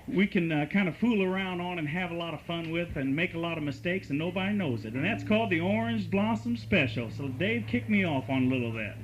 we can kind of fool around on and have a lot of fun with and make a lot of mistakes and nobody knows it. And that's called the Orange Blossom Special. So Dave, kick me off on a little of that.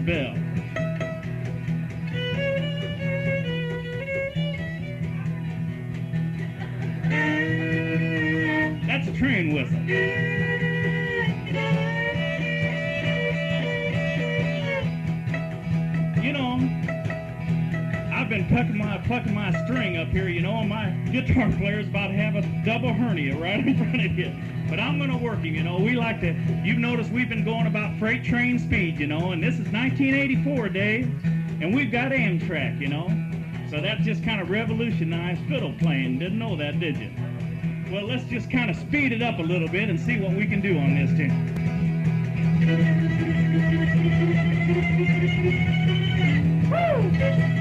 Bell. That's a train whistle. You know, I've been plucking my string up here, you know, and my guitar player's about to have a double hernia right in front of you. But I'm going to work him, you know. We like to, you've noticed we've been going about freight train speed, you know, and this is 1984, Dave, and we've got Amtrak, you know. So that just kind of revolutionized fiddle playing. Didn't know that, did you? Well, let's just kind of speed it up a little bit and see what we can do on this tune. Woo!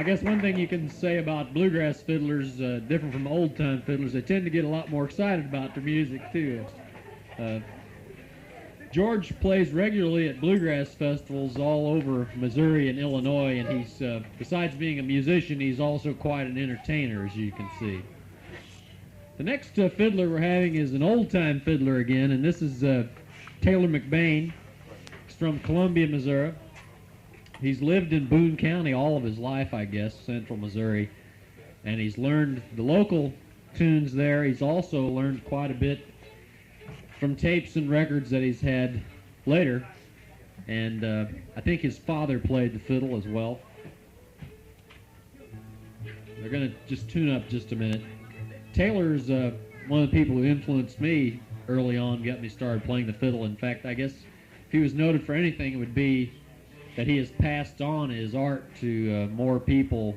I guess one thing you can say about bluegrass fiddlers, different from old-time fiddlers, they tend to get a lot more excited about their music, too. George plays regularly at bluegrass festivals all over Missouri and Illinois, and he's, besides being a musician, he's also quite an entertainer, as you can see. The next fiddler we're having is an old-time fiddler again, and this is Taylor McBane. He's from Columbia, Missouri. He's lived in Boone County all of his life, I guess, central Missouri, and he's learned the local tunes there. He's also learned quite a bit from tapes and records that he's had later, and I think his father played the fiddle as well. They're going to just tune up just a minute. Taylor's one of the people who influenced me early on, got me started playing the fiddle. In fact, I guess if he was noted for anything, it would be that he has passed on his art to more people,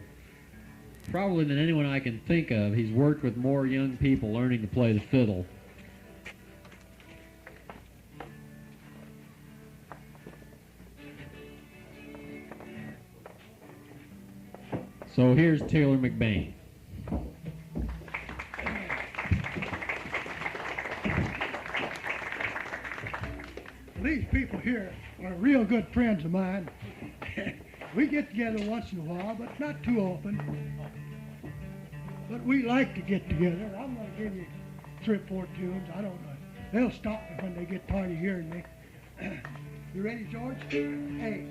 probably than anyone I can think of. He's worked with more young people learning to play the fiddle. So here's Taylor McBane. These people here are real good friends of mine. We get together once in a while, but not too often. But we like to get together. I'm going to give you 3 or 4 tunes. I don't know. They'll stop me when they get tired of hearing me. You ready, George? Hey.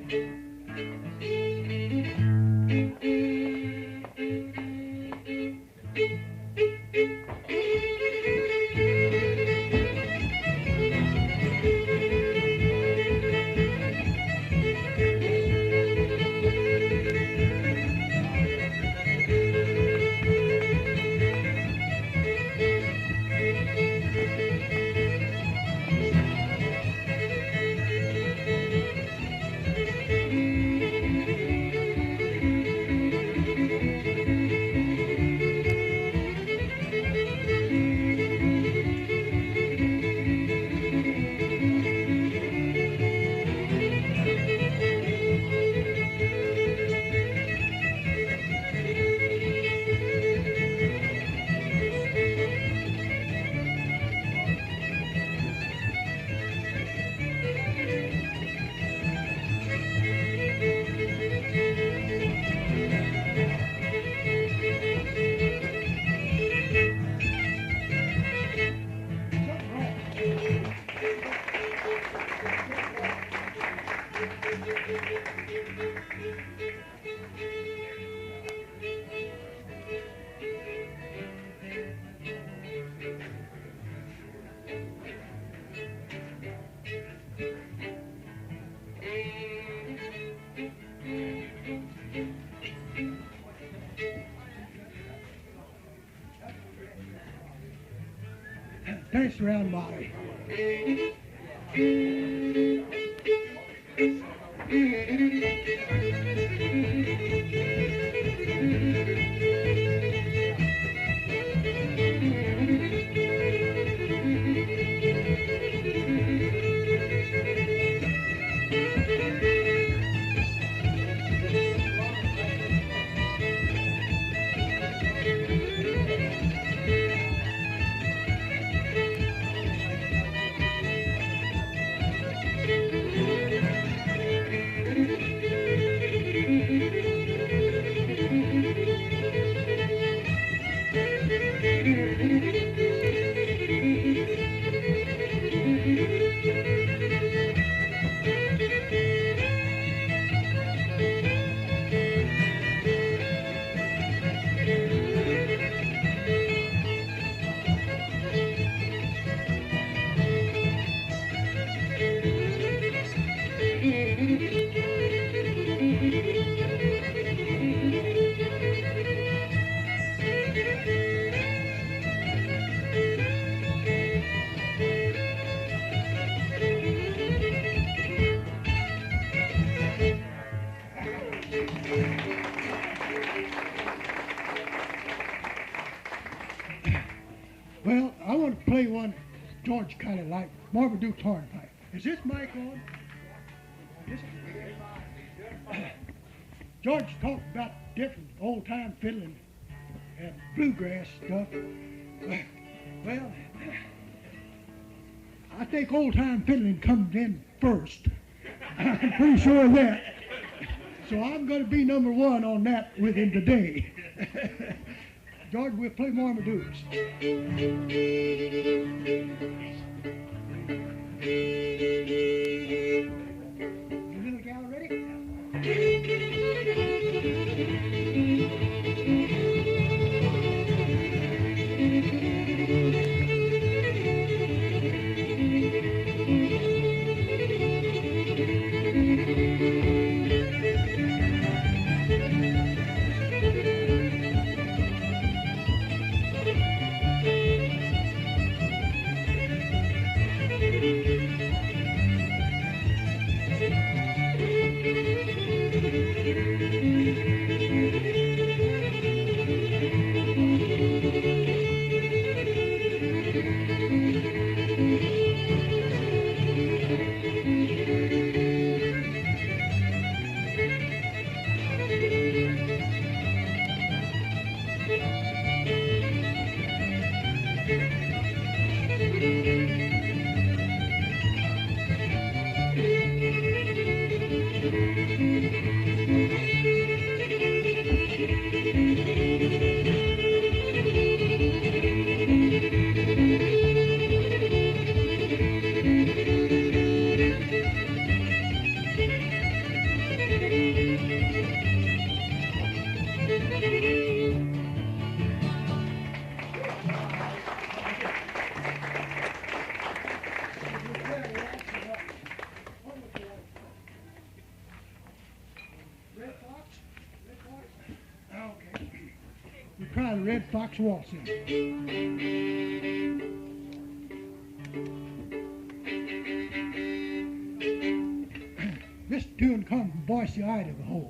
Dance around, Molly. Well, I want to play one George kind of like Marmaduke Hornpipe. Is this mic on? Is it? George talked about different old-time fiddling and bluegrass stuff. Well, I think old-time fiddling comes in first. I'm pretty sure of that. So I'm going to be number one on that with him today. George, we'll play Marmaduke's. You little gal ready? Try the Red Fox Waltz in. This tune comes from Boise, Idaho.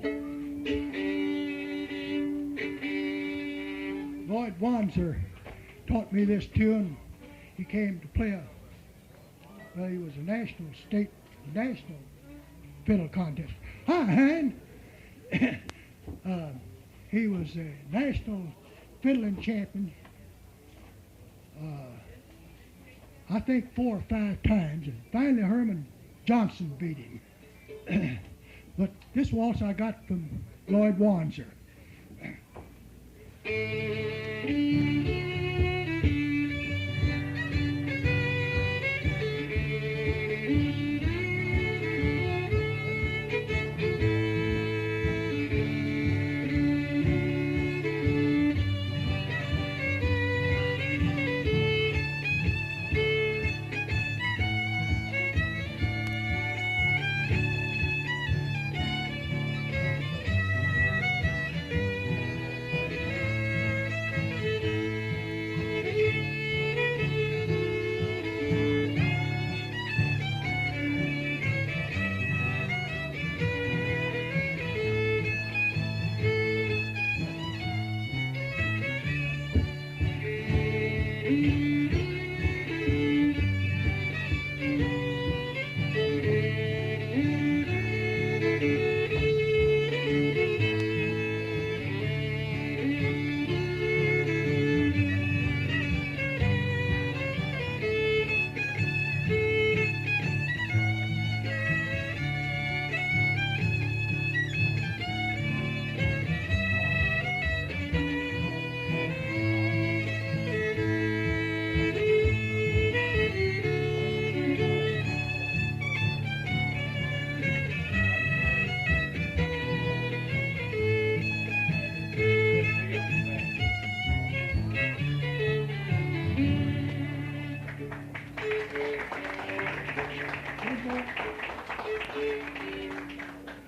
Lloyd Wanzer taught me this tune. He came to play he was a national fiddle contest. Hi, Hein. He was a national fiddling champion, I think 4 or 5 times, and finally Herman Johnson beat him. But this waltz I got from Lloyd Wanzer.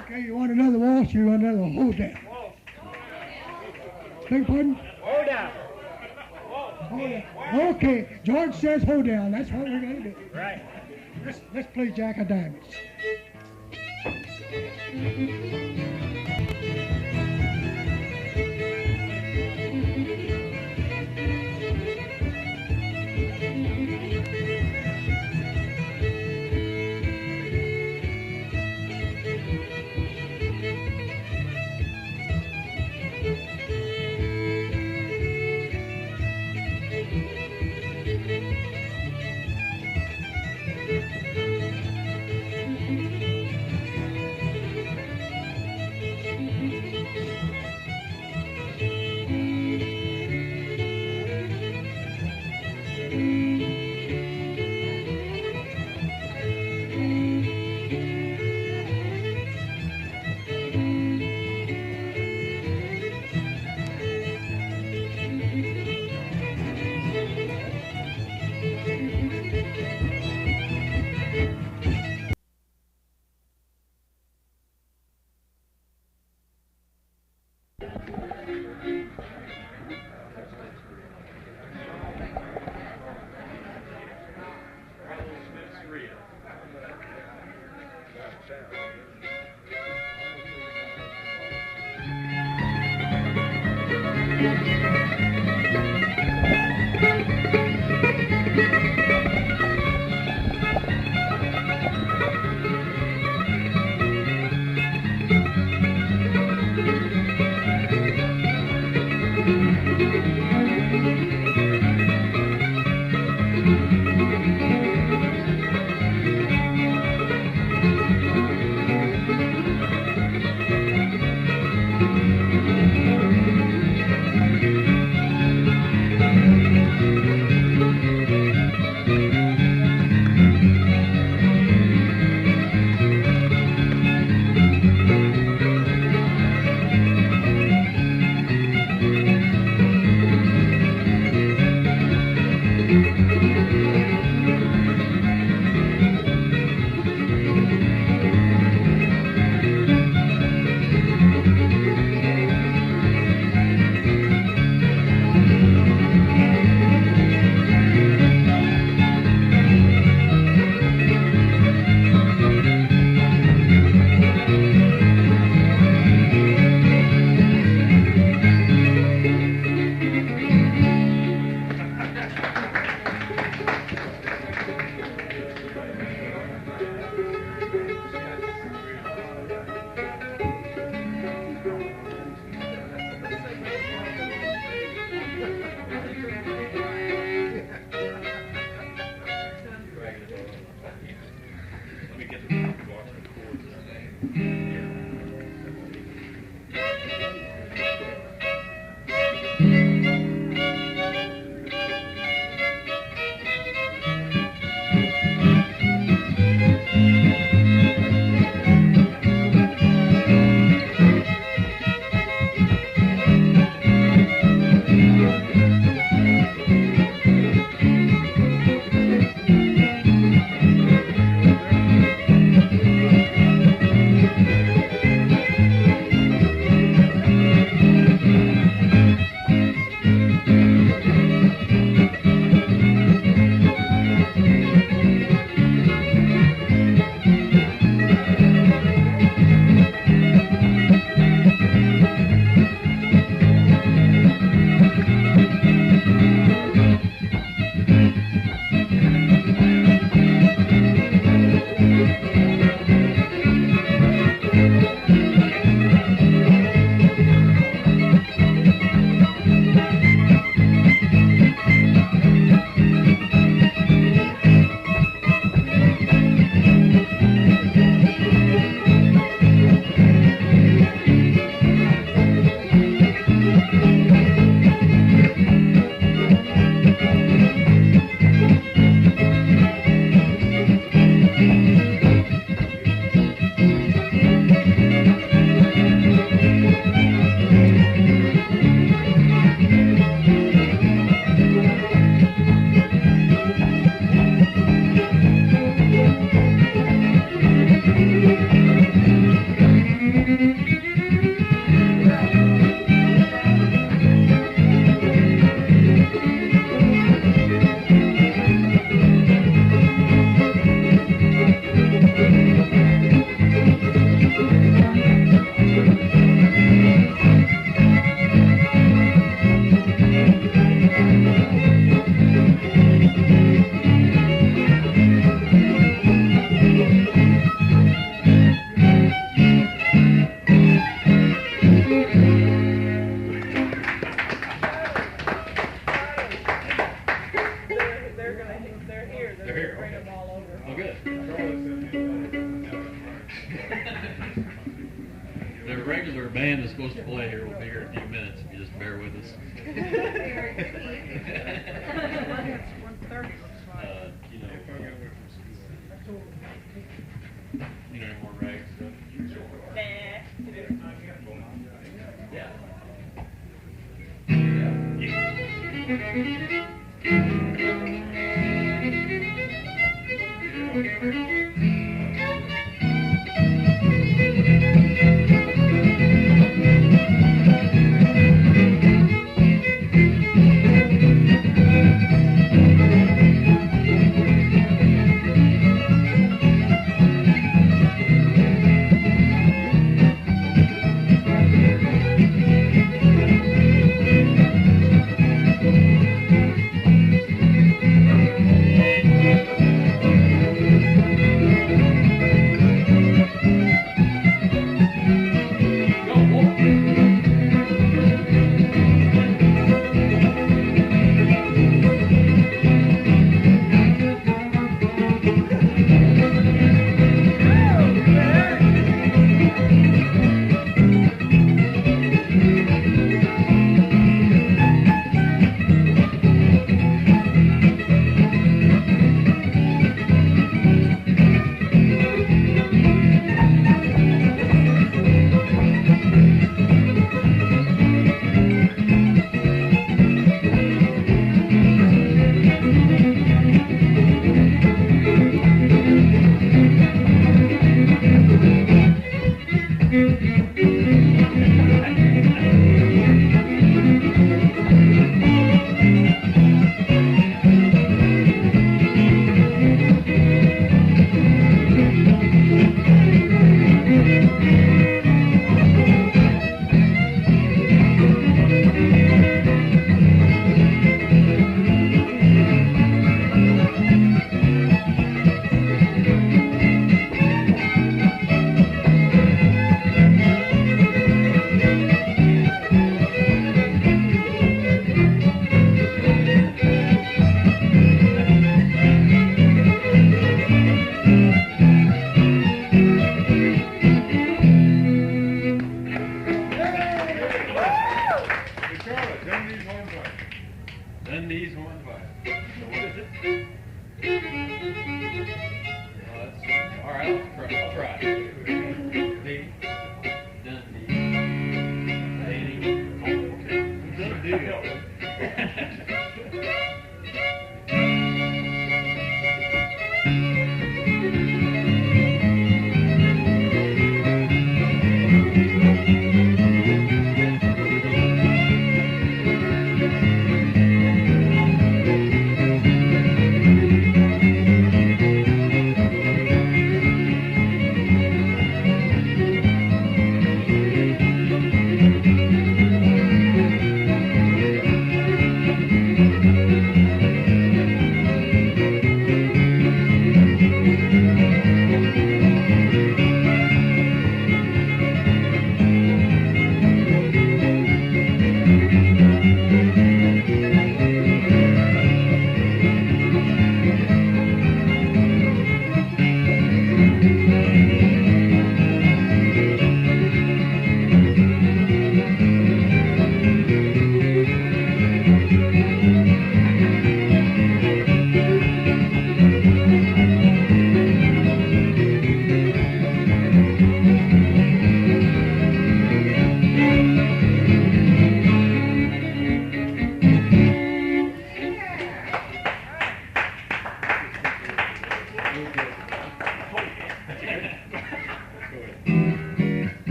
Okay, you want another waltz, you want another hold down. Beg your pardon? Hold down. Hold down. Okay, George says hold down. That's what we're going to do. Right. Let's play Jack of Diamonds. band that's supposed to play here will be here in a few minutes. If you just bear with us. You know any more rags? I'll try. D. Done deal.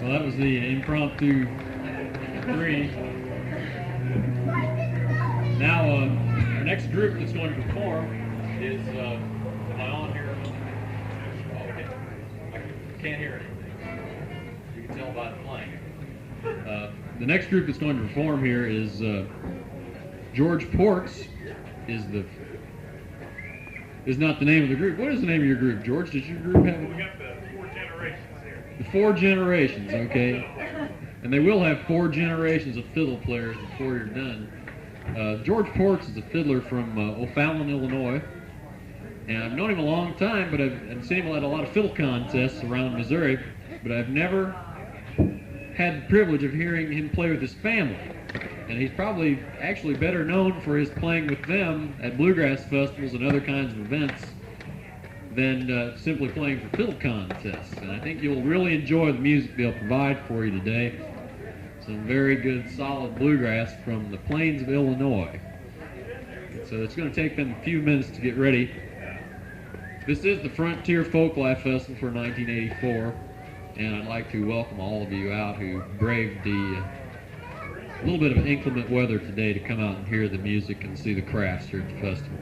Well, that was the impromptu 3. Now, our next group that's going to perform is, am I on here? Oh, okay. I can't hear anything. You can tell by the playing. The next group that's going to perform here is George Ports is not the name of the group. What is the name of your group, George? Did your group have We got the 4 generations here. the 4 generations, okay? And they will have 4 generations of fiddle players before you're done. George Ports is a fiddler from O'Fallon, Illinois. And I've known him a long time, but I've seen him at a lot of fiddle contests around Missouri, but I've never had the privilege of hearing him play with his family. And he's probably actually better known for his playing with them at bluegrass festivals and other kinds of events than simply playing for fiddle contests. And I think you'll really enjoy the music they'll provide for you today. Some very good, solid bluegrass from the plains of Illinois. So it's going to take them a few minutes to get ready. This is the Frontier Folklife Festival for 1984, and I'd like to welcome all of you out who braved the little bit of inclement weather today to come out and hear the music and see the crafts here at the festival.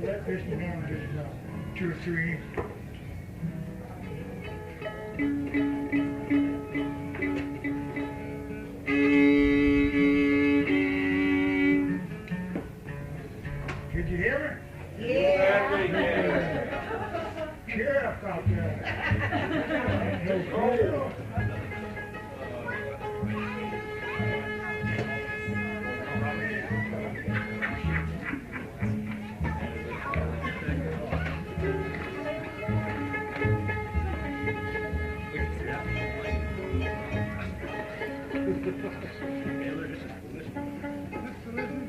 Let this one down to 2 or 3. Did you hear me? Yeah. Cheer up out there. No cold.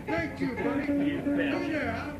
Thank you, buddy. Yeah.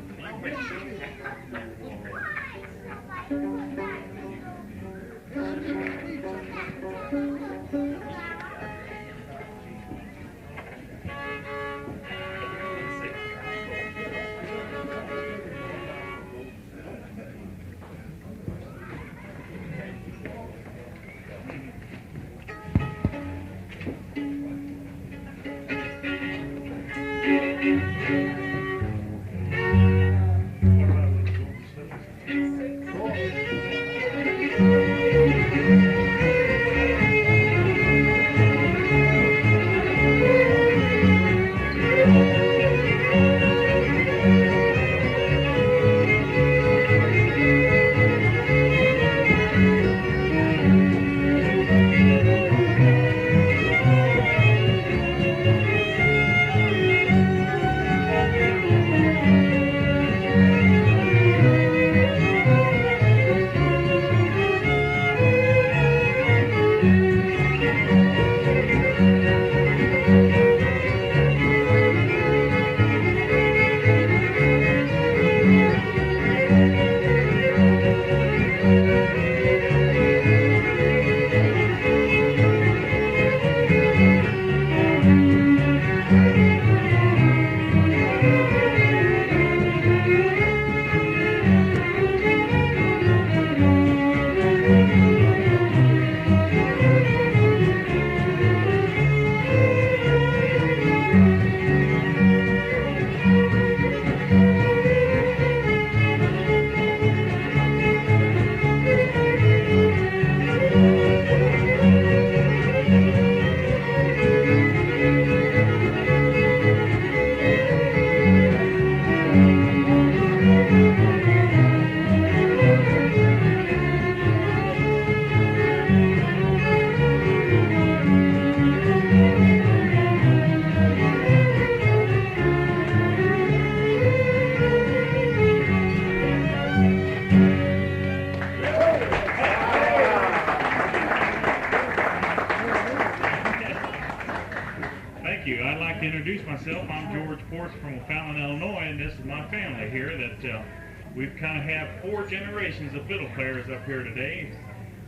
We've kind of have 4 generations of fiddle players up here today,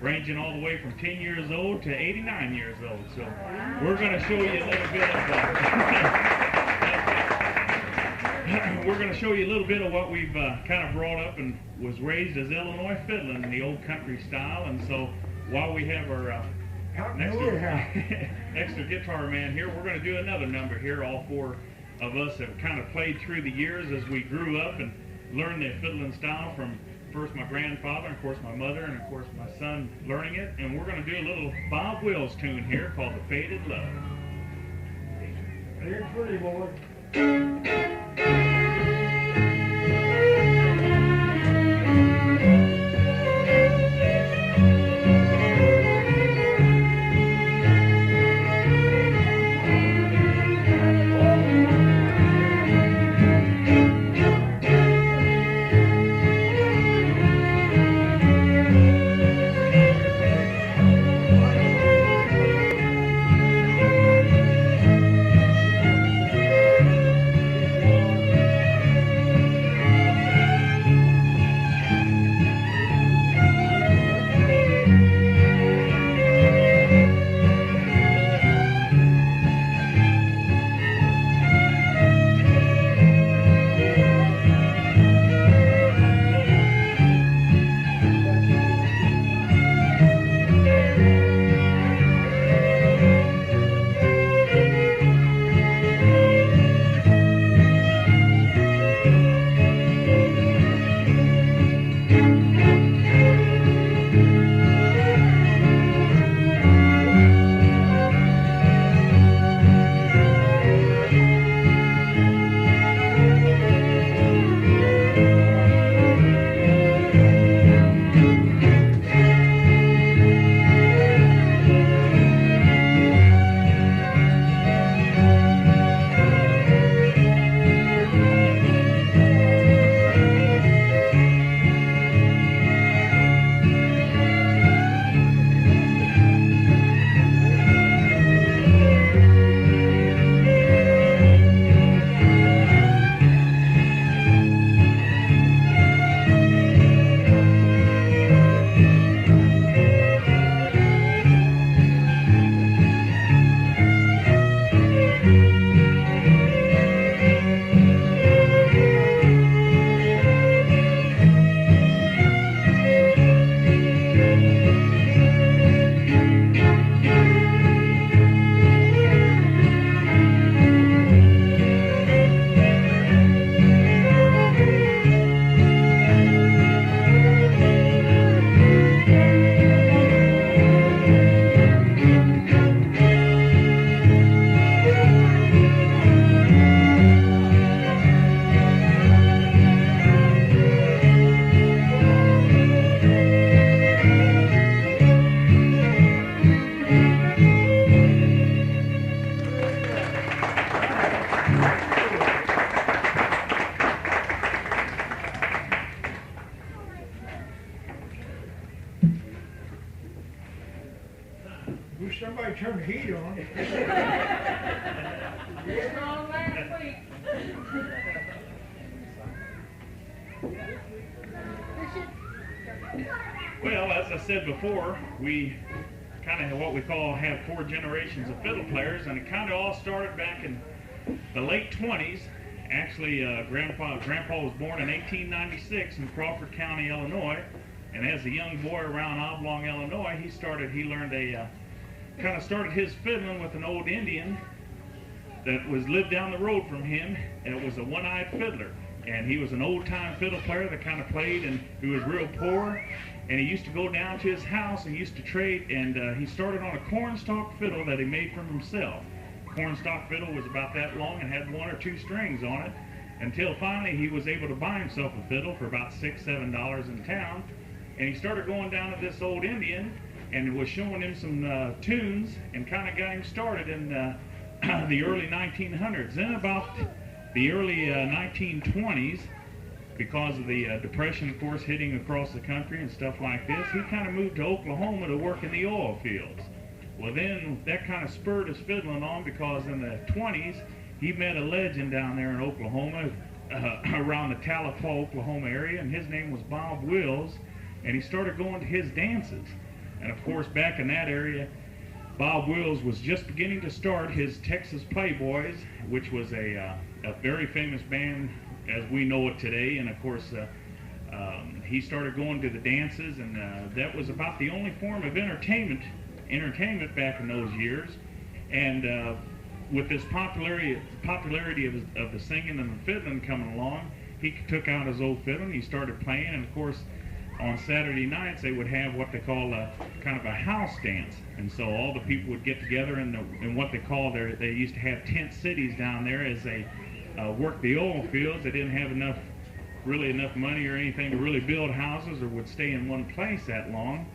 ranging all the way from 10 years old to 89 years old. So we're going to show you a little bit of what we've kind of brought up and was raised as Illinois fiddling in the old country style. And so while we have our extra guitar man here, we're going to do another number here. All 4 of us have kind of played through the years as we grew up and learned the fiddling style from first my grandfather, and of course my mother, and of course my son learning it. And we're going to do a little Bob Wills tune here called The Faded Love. Here's pretty boy. Somebody turned the heat on. It's on last week. Well, as I said before, we kind of what we call have 4 generations of fiddle players, and it kind of all started back in the late 20s. Actually, Grandpa was born in 1896 in Crawford County, Illinois, and as a young boy around Oblong, Illinois, he started his fiddling with an old Indian that lived down the road from him, and it was a one-eyed fiddler. And he was an old-time fiddle player that kind of played, and he was real poor. And he used to go down to his house and used to trade, and he started on a cornstalk fiddle that he made for himself. Cornstalk fiddle was about that long and had 1 or 2 strings on it, until finally he was able to buy himself a fiddle for about $6, $7 in town. And he started going down to this old Indian and was showing him some tunes, and kind of got him started in the early 1900s. Then about the early 1920s, because of the Depression, of course, hitting across the country and stuff like this, he kind of moved to Oklahoma to work in the oil fields. Well, then that kind of spurred his fiddling on, because in the 20s, he met a legend down there in Oklahoma, around the Tahlequah, Oklahoma area, and his name was Bob Wills, and he started going to his dances. And of course, back in that area, Bob Wills was just beginning to start his Texas Playboys, which was a very famous band as we know it today. And of course, he started going to the dances, and that was about the only form of entertainment back in those years. And with this popularity of the singing and the fiddling coming along, he took out his old fiddle and he started playing. And of course, on Saturday nights they would have what they call a kind of a house dance, and so all the people would get together in what they call they used to have tent cities down there as they worked the oil fields. They didn't have enough money or anything to really build houses, or would stay in one place that long,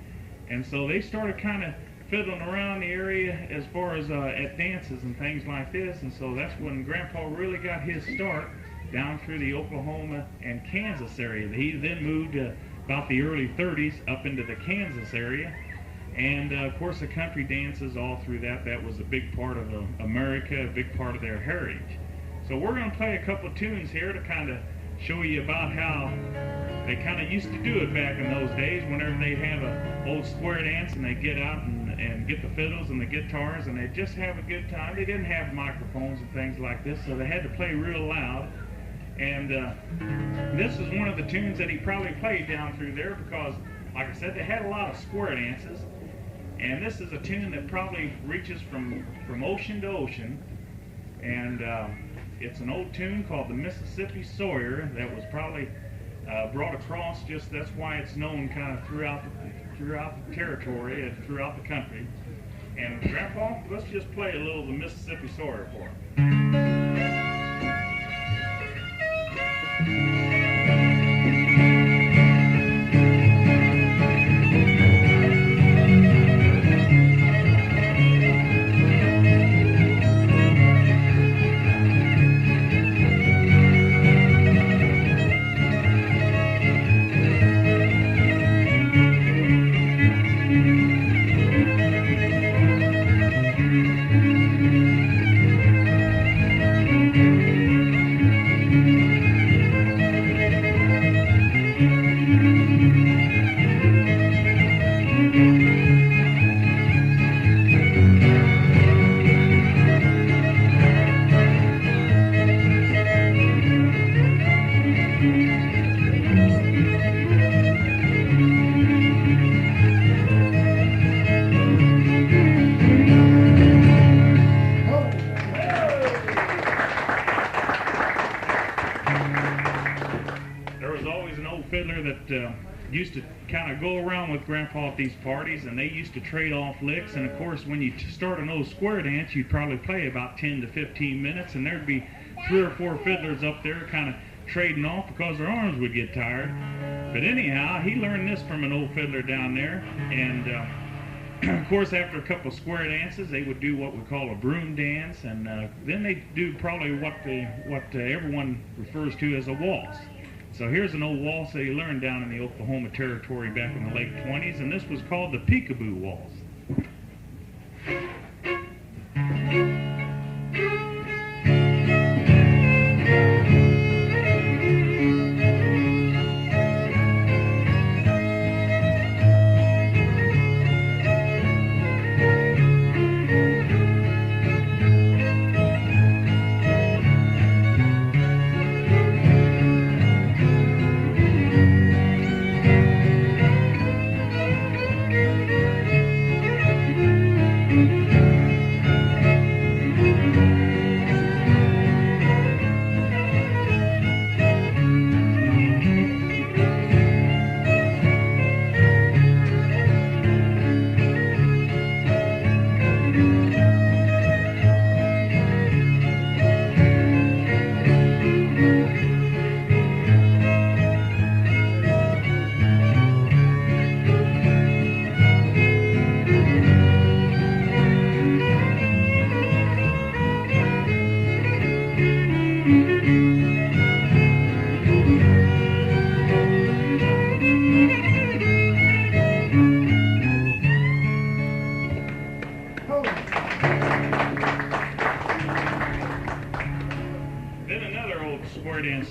and so they started kind of fiddling around the area as far as at dances and things like this. And so that's when Grandpa really got his start down through the Oklahoma and Kansas area. He then moved about the early 30s up into the Kansas area, and of course the country dances all through that was a big part of America, a big part of their heritage. So we're going to play a couple of tunes here to kind of show you about how they kind of used to do it back in those days, whenever they'd have a old square dance and they'd get out and get the fiddles and the guitars and they'd just have a good time. They didn't have microphones and things like this, so they had to play real loud. And this is one of the tunes that he probably played down through there, because, like I said, they had a lot of square dances. And this is a tune that probably reaches from ocean to ocean. And it's an old tune called the Mississippi Sawyer that was probably brought across, that's why it's known kind of throughout the territory and throughout the country. And Grandpa, let's just play a little of the Mississippi Sawyer for him. Used to kind of go around with Grandpa at these parties, and they used to trade off licks. And of course, when you start an old square dance, you'd probably play about 10 to 15 minutes, and there'd be 3 or 4 fiddlers up there kind of trading off because their arms would get tired. But anyhow, he learned this from an old fiddler down there. And of course, after a couple of square dances, they would do what we call a broom dance, and then they do probably what everyone refers to as a waltz. So here's an old waltz that he learned down in the Oklahoma Territory back in the late 20s, and this was called the Peekaboo Waltz.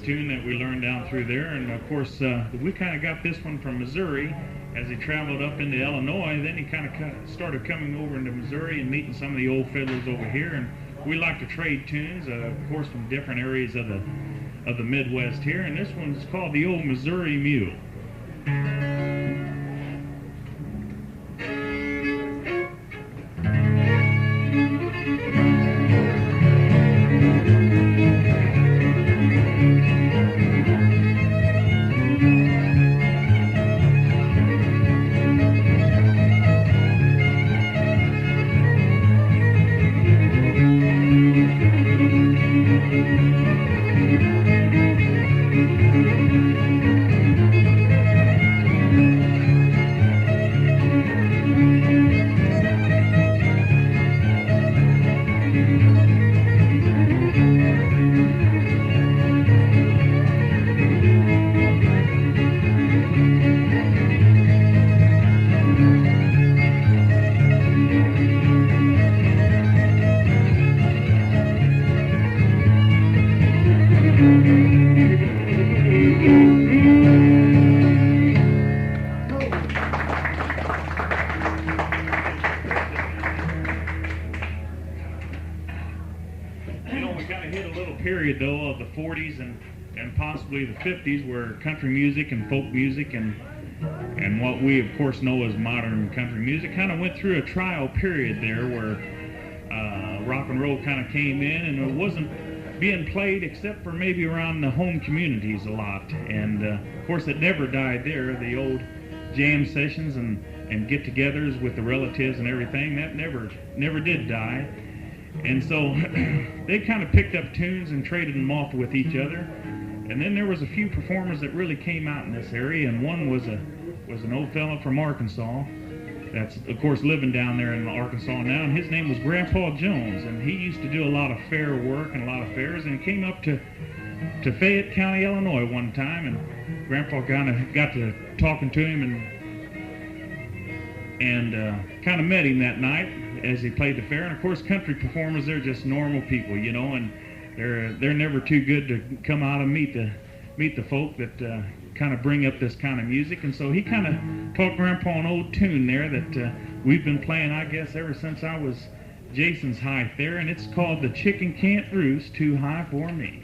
tune that we learned down through there. And of course, we kind of got this one from Missouri. As he traveled up into Illinois, then he kind of started coming over into Missouri and meeting some of the old fiddlers over here. And we like to trade tunes, of course, from different areas of the Midwest here. And this one's called the Old Missouri Mule. The 50s, where country music and folk music and what we of course know as modern country music kind of went through a trial period there, where rock and roll kind of came in and it wasn't being played except for maybe around the home communities a lot. And of course it never died there. The old jam sessions and get-togethers with the relatives and everything, that never did die. And so they kind of picked up tunes and traded them off with each other. And then there was a few performers that really came out in this area, and one was an old fellow from Arkansas that's, of course, living down there in Arkansas now, and his name was Grandpa Jones, and he used to do a lot of fair work and a lot of fairs, and he came up to Fayette County, Illinois one time, and Grandpa kind of got to talking to him and kind of met him that night as he played the fair. And of course, country performers, they're just normal people, you know, and they're never too good to come out and meet the folk that kind of bring up this kind of music. And so he kind of taught Grandpa an old tune there that we've been playing, I guess, ever since I was Jason's height there, and it's called "The Chicken Can't Roost Too High for Me."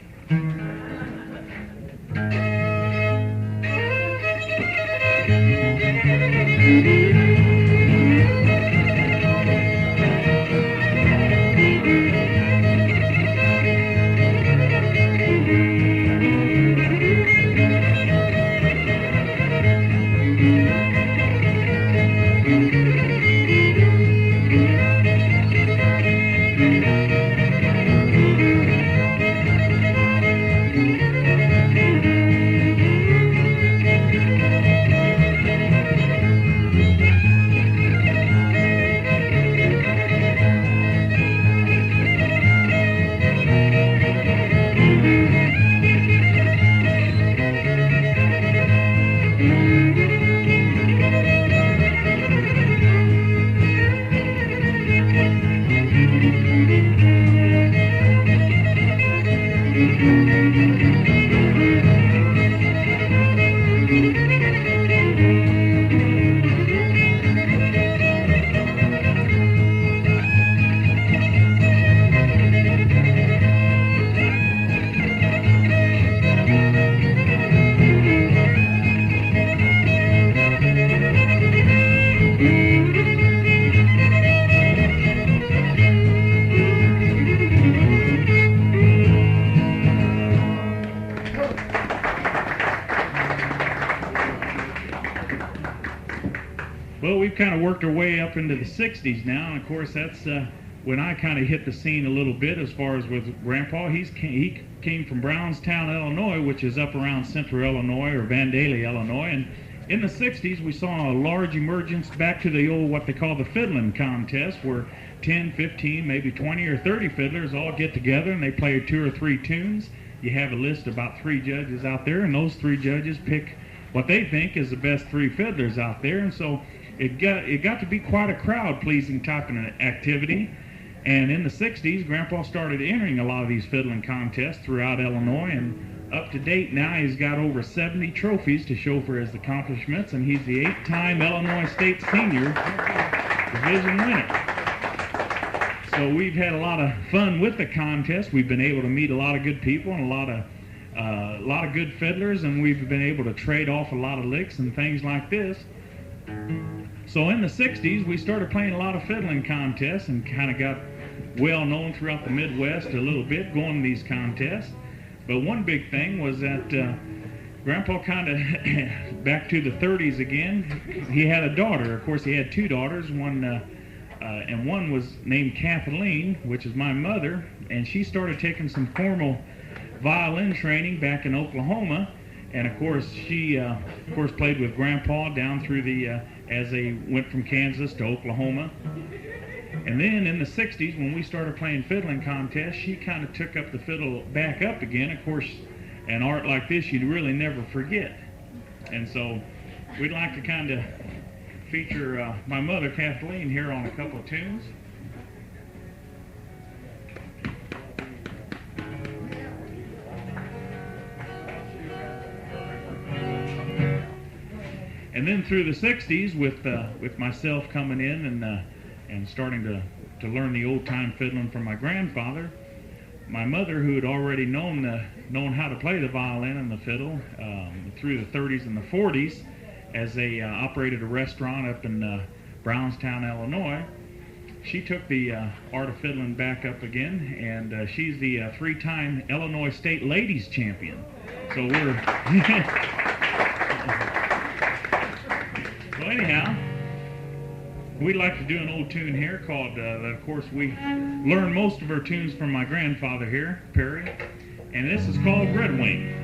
Kind of worked our way up into the 60s now, and of course that's when I kind of hit the scene a little bit as far as with Grandpa. He came from Brownstown, Illinois, which is up around central Illinois or Vandalia, Illinois, and in the 60s we saw a large emergence back to the old what they call the fiddling contest, where 10, 15, maybe 20 or 30 fiddlers all get together and they play 2 or 3 tunes. You have a list of about 3 judges out there, and those 3 judges pick what they think is the best 3 fiddlers out there, and so it got to be quite a crowd-pleasing type of activity. And in the 60s, Grandpa started entering a lot of these fiddling contests throughout Illinois, and up to date now, he's got over 70 trophies to show for his accomplishments, and he's the 8-time Illinois State Senior Division winner. So we've had a lot of fun with the contest. We've been able to meet a lot of good people and a lot of good fiddlers, and we've been able to trade off a lot of licks and things like this. So in the 60s, we started playing a lot of fiddling contests and kind of got well known throughout the Midwest a little bit going to these contests. But one big thing was that Grandpa kind of, back to the 30s again, he had a daughter. Of course, he had two daughters, and one was named Kathleen, which is my mother, and she started taking some formal violin training back in Oklahoma. And of course, she played with Grandpa down through as they went from Kansas to Oklahoma. And then in the 60s, when we started playing fiddling contests, she kind of took up the fiddle back up again. Of course, an art like this, you'd really never forget. And so we'd like to kind of feature my mother, Kathleen, here on a couple of tunes. And then through the 60s, with myself coming in and starting to learn the old-time fiddling from my grandfather, my mother, who had already known how to play the violin and the fiddle through the 30s and the 40s, as they operated a restaurant up in Brownstown, Illinois, she took the art of fiddling back up again, and she's the 3-time Illinois State Ladies Champion. So we're... So anyhow, we'd like to do an old tune here called, of course, we learned most of our tunes from my grandfather here, Perry, and this is called Red Wing.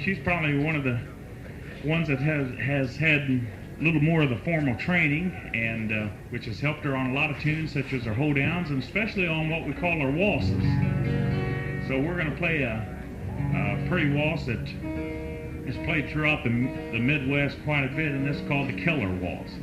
She's probably one of the ones that has had a little more of the formal training, and which has helped her on a lot of tunes, such as her hoedowns, and especially on what we call our waltzes. So we're going to play a pretty waltz that is played throughout the Midwest quite a bit, and this is called the Killer Waltz.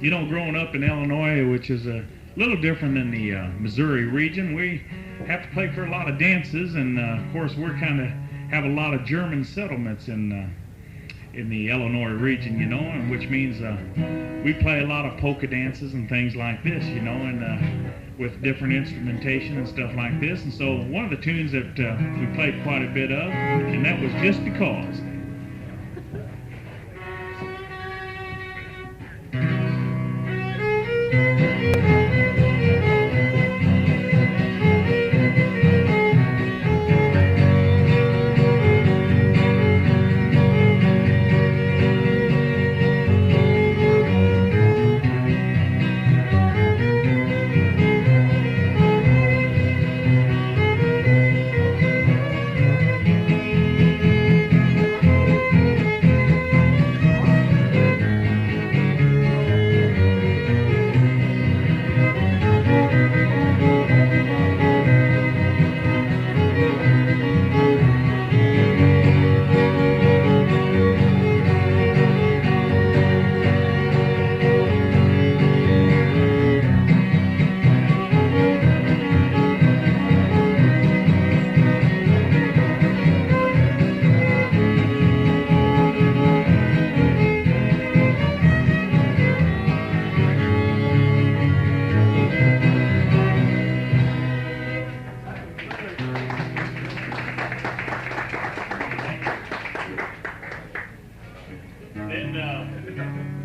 you know, growing up in Illinois, which is a little different than the Missouri region, we have to play for a lot of dances, and of course we're kind of have a lot of German settlements in the Illinois region, you know, and which means we play a lot of polka dances and things like this, you know, and with different instrumentation and stuff like this. And so one of the tunes that we played quite a bit of, and that was Just Because.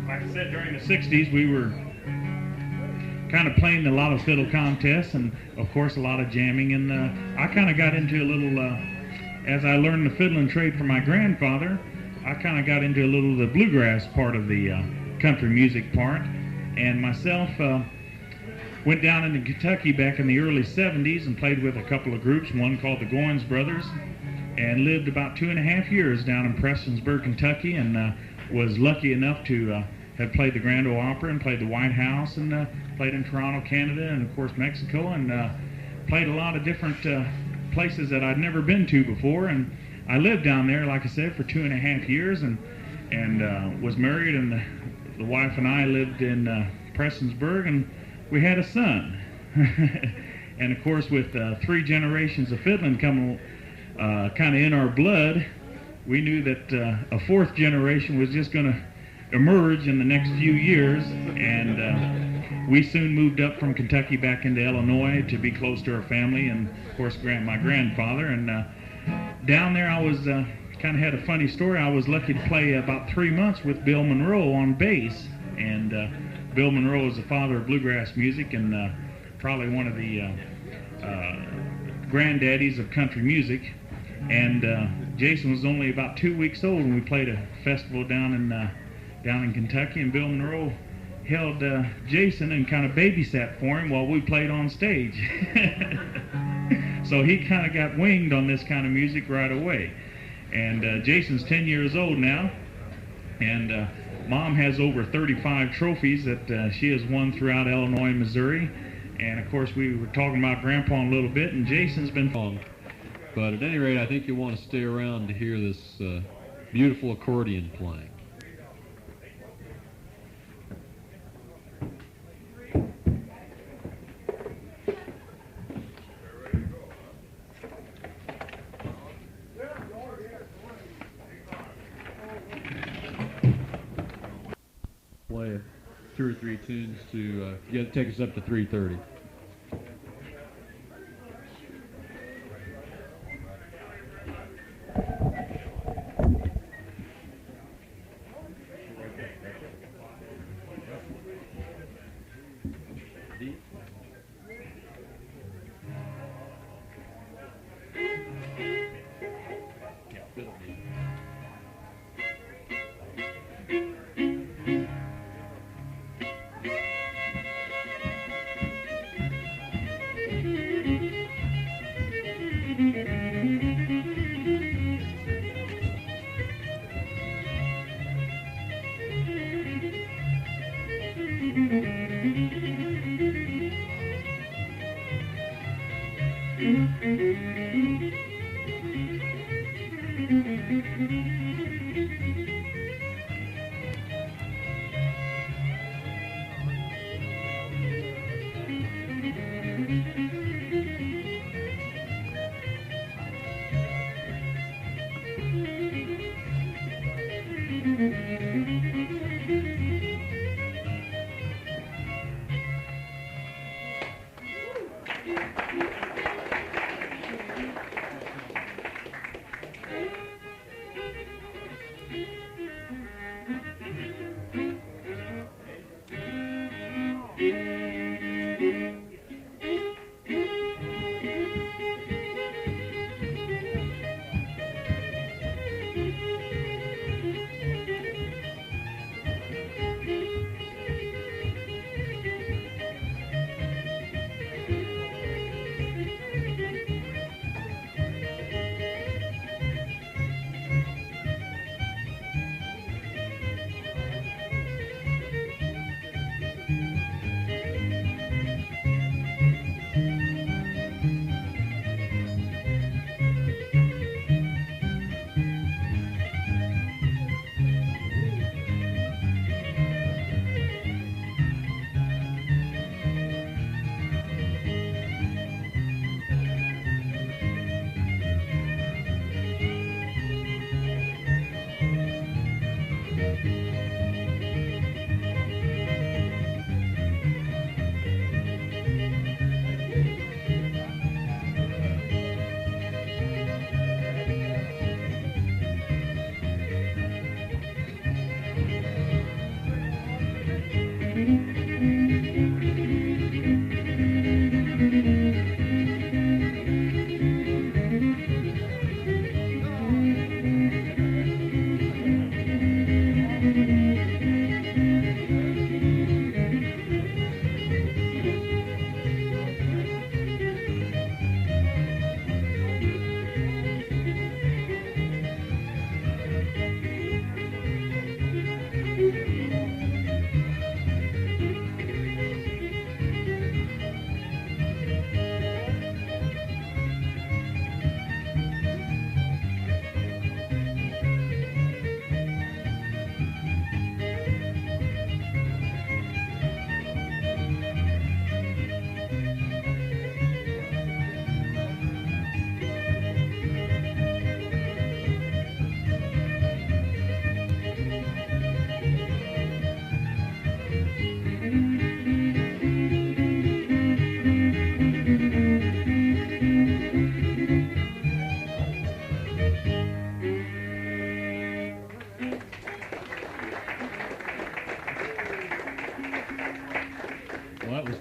Like I said, during the 60s, we were kind of playing a lot of fiddle contests and, of course, a lot of jamming. And I kind of got into a little, as I learned the fiddling trade from my grandfather, I kind of got into a little of the bluegrass part of the country music part. And myself went down into Kentucky back in the early 70s and played with a couple of groups, one called the Owens Brothers, and lived about 2.5 years down in Prestonsburg, Kentucky, and was lucky enough to have played the Grand Ole Opry and played the White House and played in Toronto, Canada, and of course Mexico, and played a lot of different places that I'd never been to before. And I lived down there, like I said, for 2.5 years, and was married, and the wife and I lived in Prestonsburg, and we had a son. And of course, with 3 generations of fiddling coming kind of in our blood, we knew that a 4th generation was just going to emerge in the next few years, and we soon moved up from Kentucky back into Illinois to be close to our family, and of course my grandfather. And down there I was kind of had a funny story. I was lucky to play about 3 months with Bill Monroe on bass, and Bill Monroe is the father of bluegrass music and probably one of the granddaddies of country music. And Jason was only about 2 weeks old when we played a festival down in Kentucky, and Bill Monroe held Jason and kind of babysat for him while we played on stage. So he kind of got winged on this kind of music right away. And Jason's 10 years old now, and Mom has over 35 trophies that she has won throughout Illinois and Missouri. And of course we were talking about Grandpa a little bit, and Jason's been long. But at any rate, I think you'll want to stay around to hear this beautiful accordion playing. Play 2 or 3 tunes to take us up to 3:30.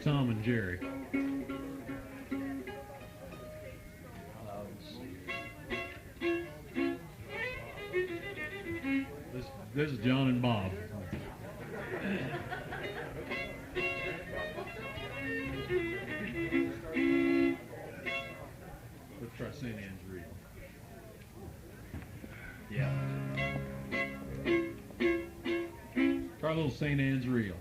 Tom and Jerry. This is John and Bob. Let's try St. Anne's Reel. Yeah. Try a little St. Anne's Reel.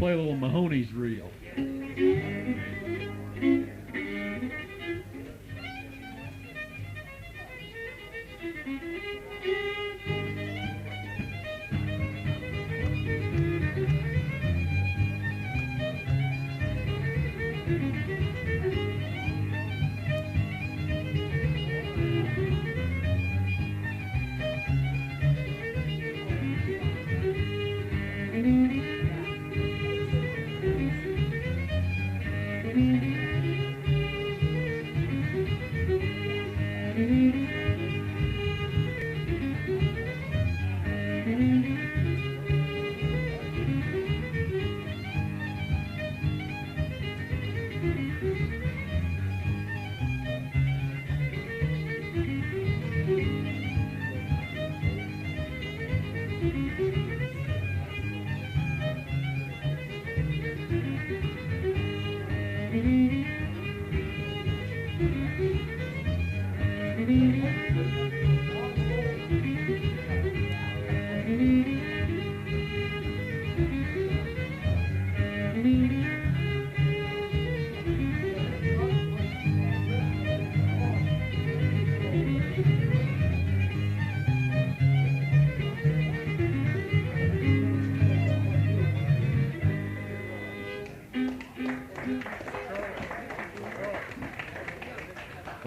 Play a little Mahoney's Reel.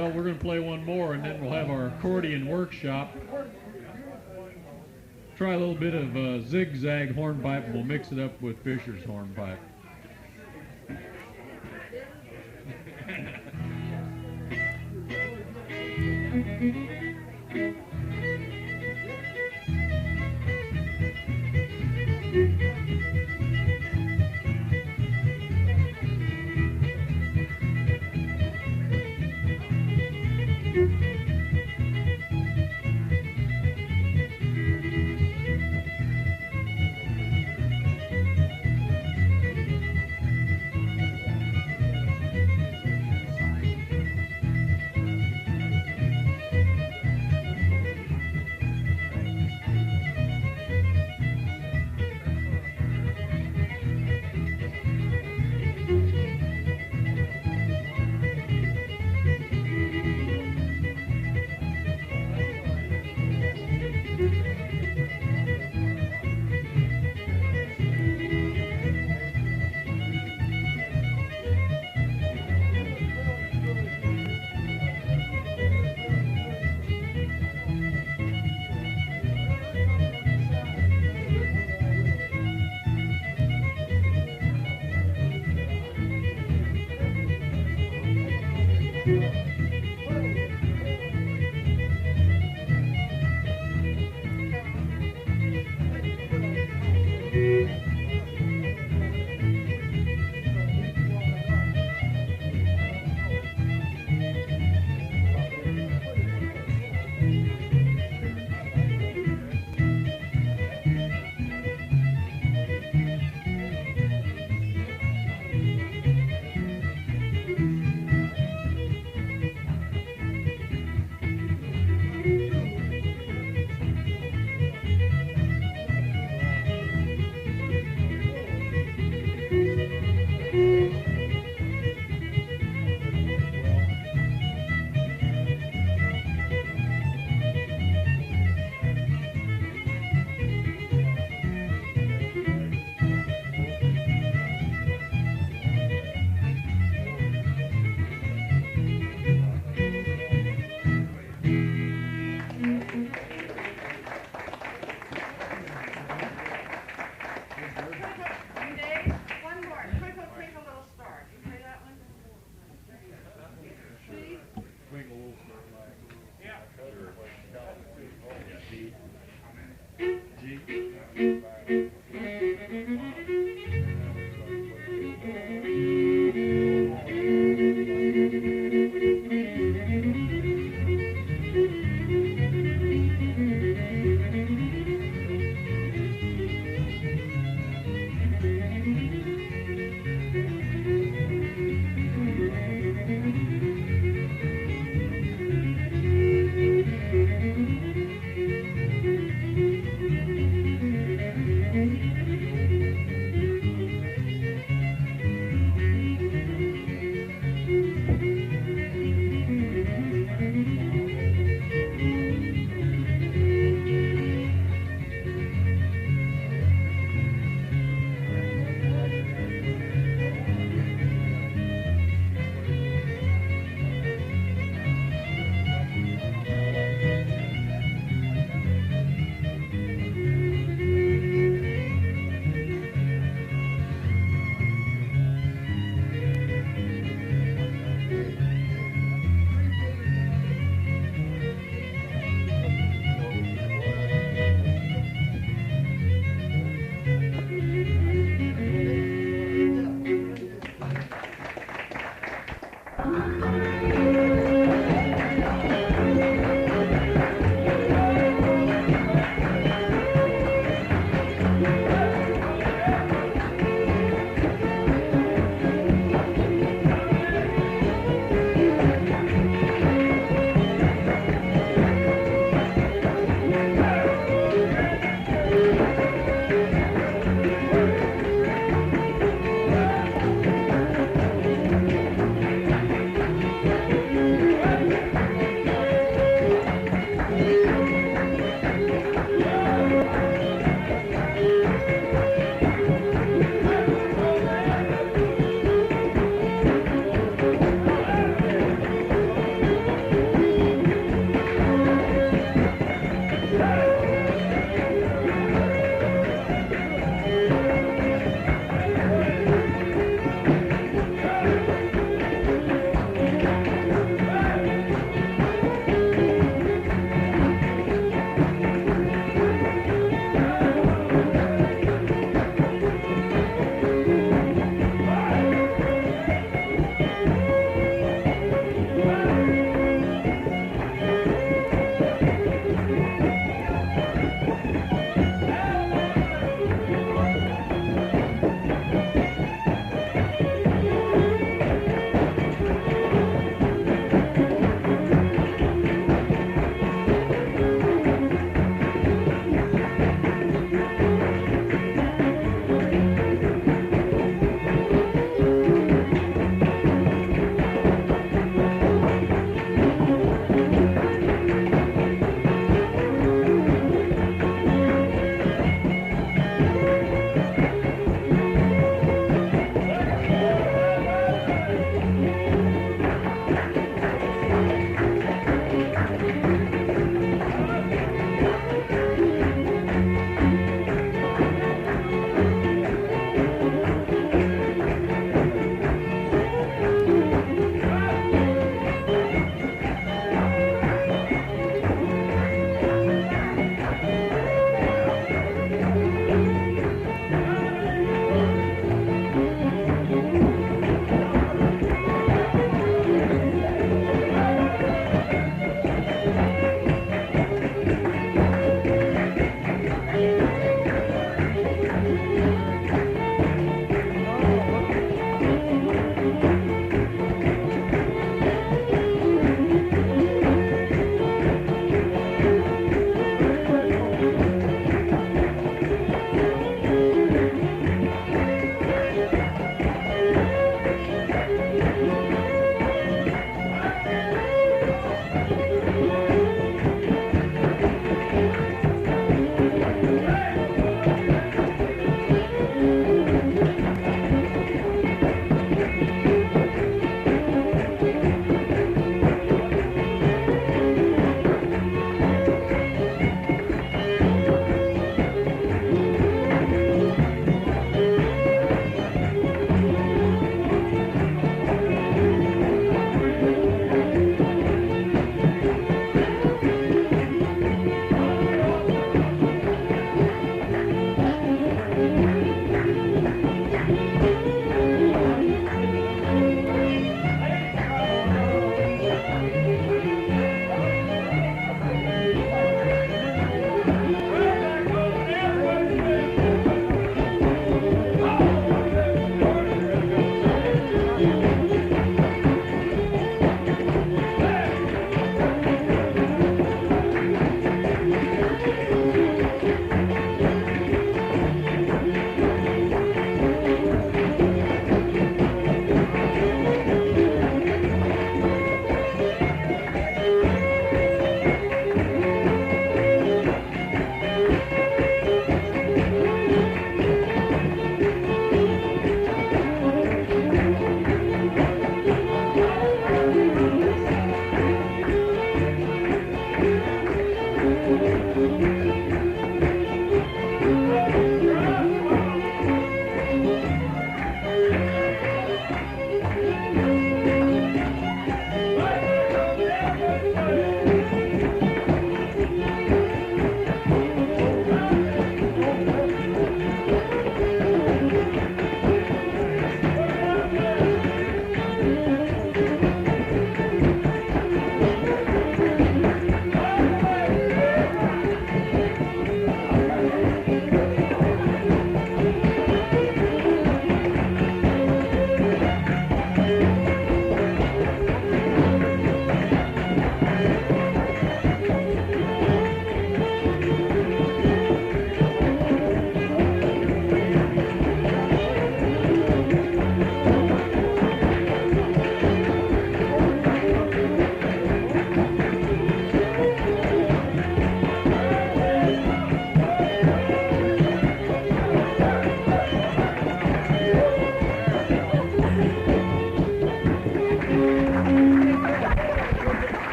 Well, we're going to play one more, and then we'll have our accordion workshop. Try a little bit of zigzag hornpipe, and we'll mix it up with Fisher's hornpipe.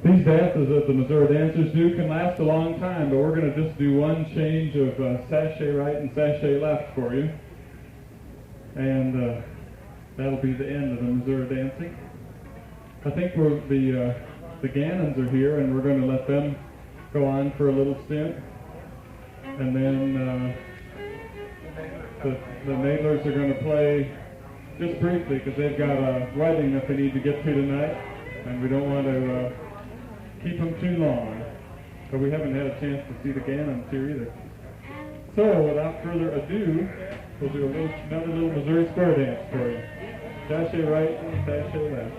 These dances that the Missouri dancers do can last a long time, but we're going to just do one change of sachet right and sachet left for you. And that'll be the end of the Missouri dancing. I think the Gannons are here, and we're going to let them go on for a little stint. And then the Nailers are going to play just briefly because they've got a wedding that they need to get to tonight, and we don't want to keep them too long. But we haven't had a chance to see the Gannons here either. So without further ado, we'll do another little Missouri square dance for you. Sachet right and sachet left.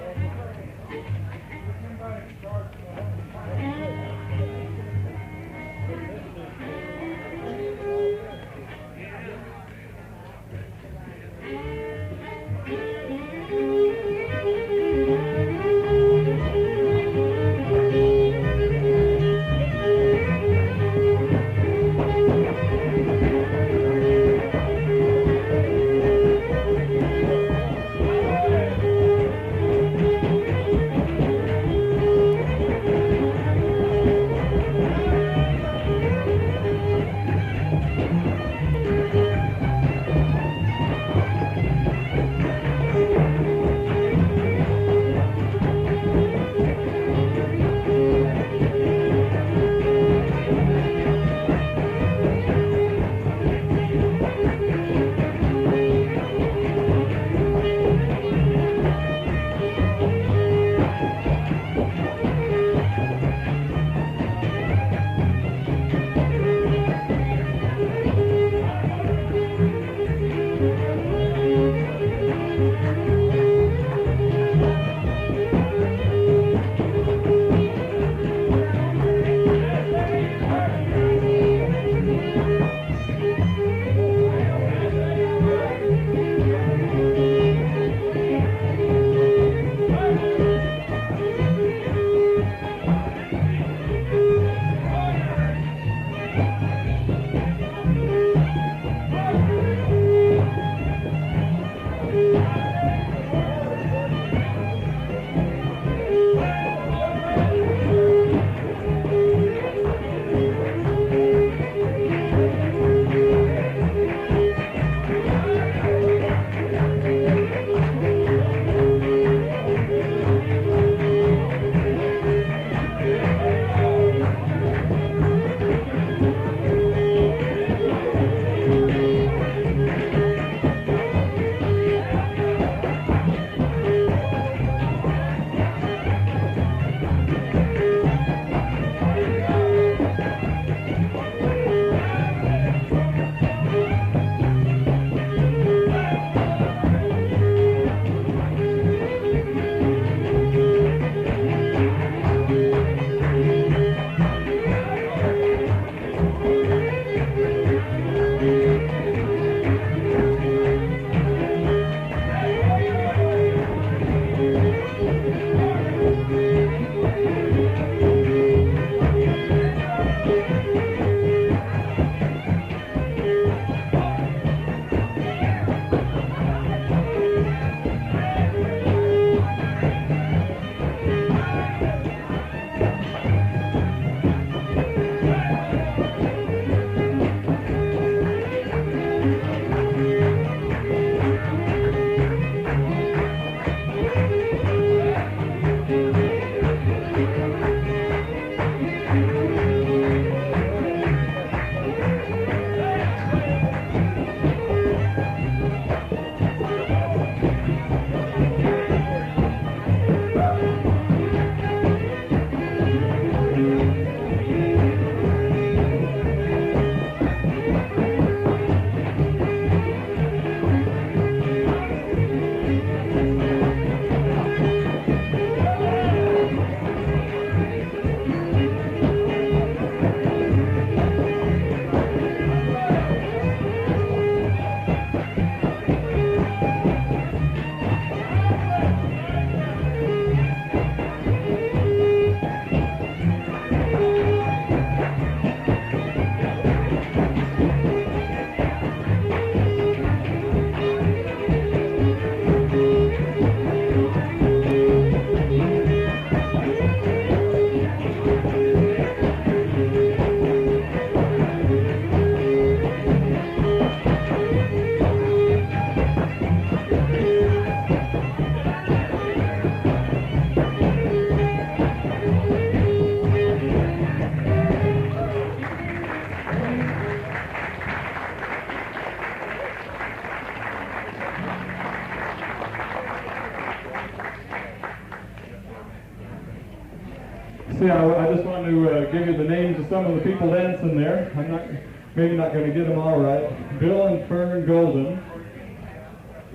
see, I just want to give you the names of some of the people dancing there. I'm maybe not going to get them all right. Bill and Fern Golden,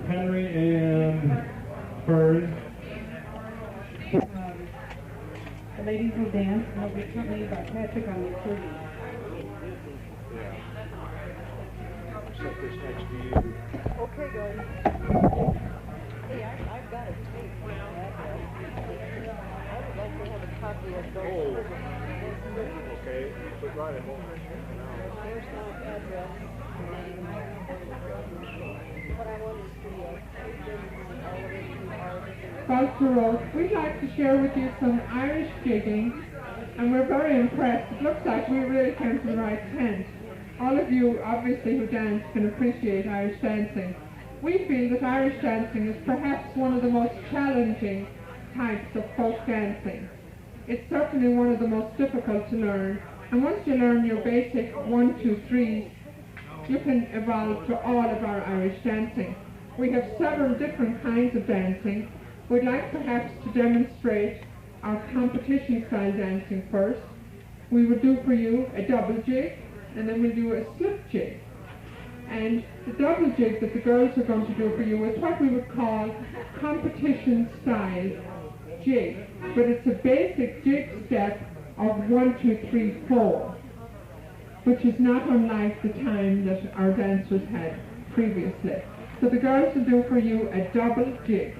Henry and Fern. The ladies will dance and they'll be accompanied by Patrick on the accordion. Set this next to you. Okay, guys. Hey, I've got a tape. I would like to have a copy of those. Okay, put right in. There's no address. What I want is Cultural. We'd like to share with you some Irish jigging, and we're very impressed. It looks like we really came to the right tent. All of you, obviously, who dance can appreciate Irish dancing. We feel that Irish dancing is perhaps one of the most challenging types of folk dancing. It's certainly one of the most difficult to learn, and once you learn your basic 1, 2, 3s, you can evolve to all of our Irish dancing. We have several different kinds of dancing. We'd like perhaps to demonstrate our competition style dancing first. We would do for you a double jig, and then we'll do a slip jig. And the double jig that the girls are going to do for you is what we would call competition style jig. But it's a basic jig step of 1, 2, 3, 4, which is not unlike the time that our dancers had previously. So the girls will do for you a double jig.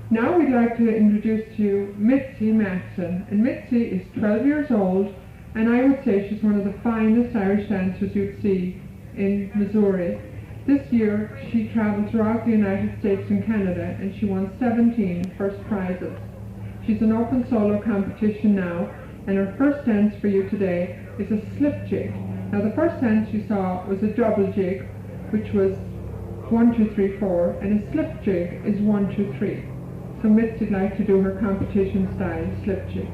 Now we'd like to introduce to you Mitzi Matson. And Mitzi is 12 years old, and I would say she's one of the finest Irish dancers you'd see in Missouri. This year she traveled throughout the United States and Canada, and she won 17 first prizes. She's an open solo competition now, and her first dance for you today is a slip jig. Now the first dance you saw was a double jig, which was 1, 2, 3, 4, and a slip jig is 1, 2, 3. So Mitzi'd like to do her competition style slip jig.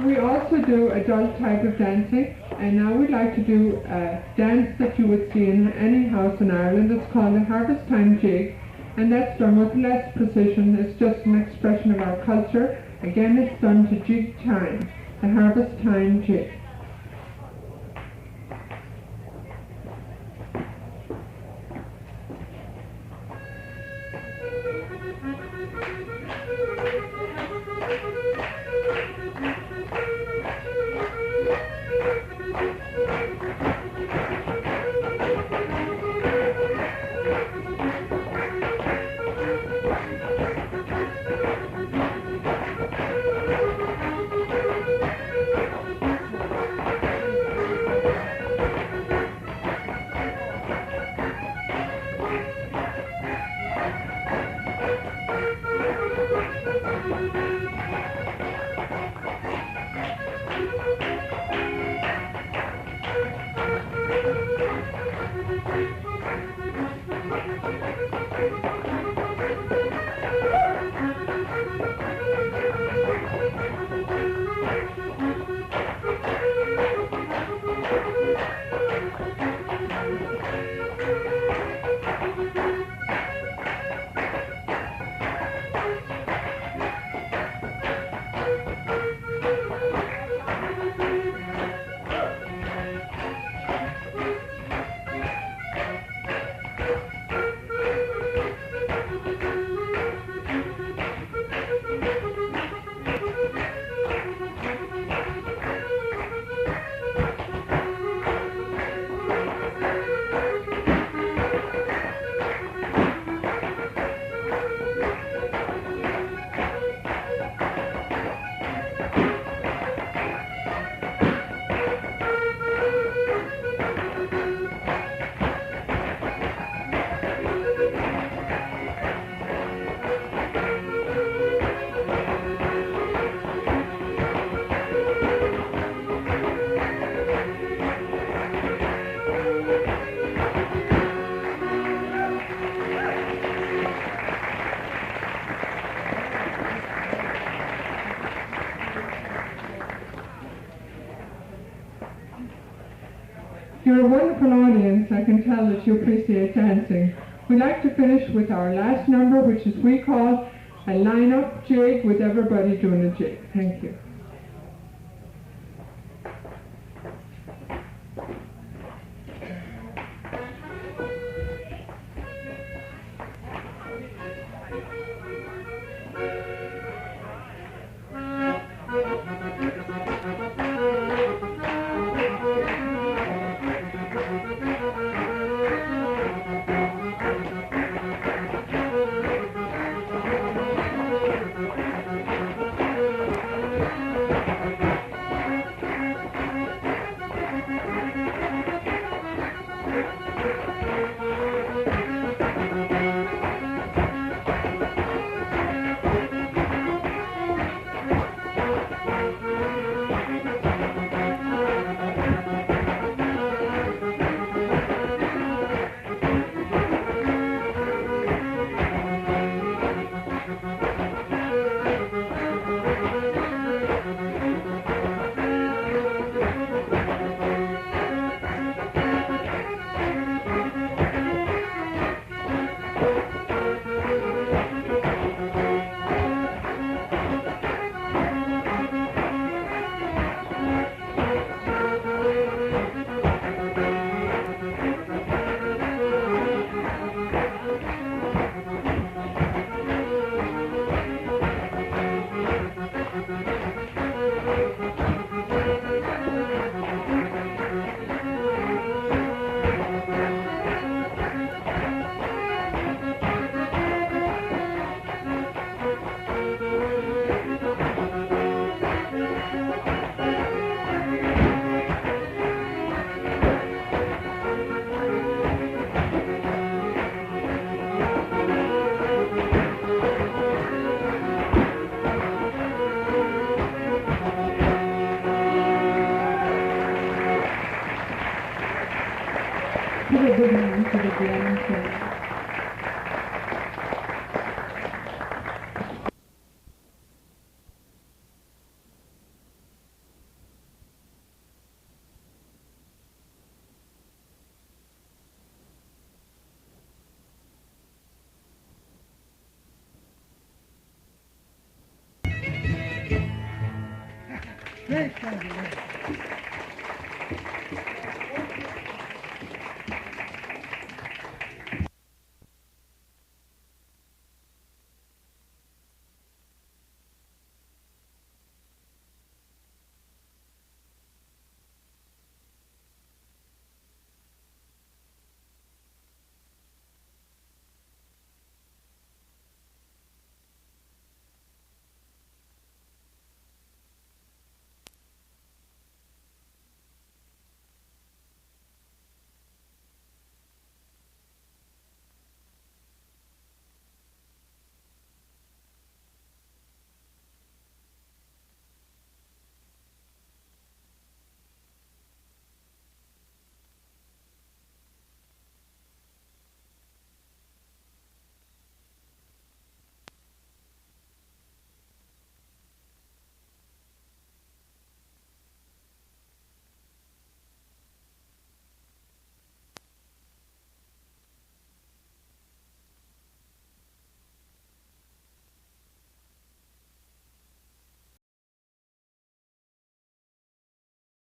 We also do adult type of dancing, and now we'd like to do a dance that you would see in any house in Ireland. It's called the Harvest Time Jig, and that's done with less precision. It's just an expression of our culture. Again, it's done to jig time, the Harvest Time Jig. You're a wonderful audience. I can tell that you appreciate dancing. We'd like to finish with our last number, which is we call a line-up jig with everybody doing a jig. Thank you. Give a good hand to the Vivian church. Thanks,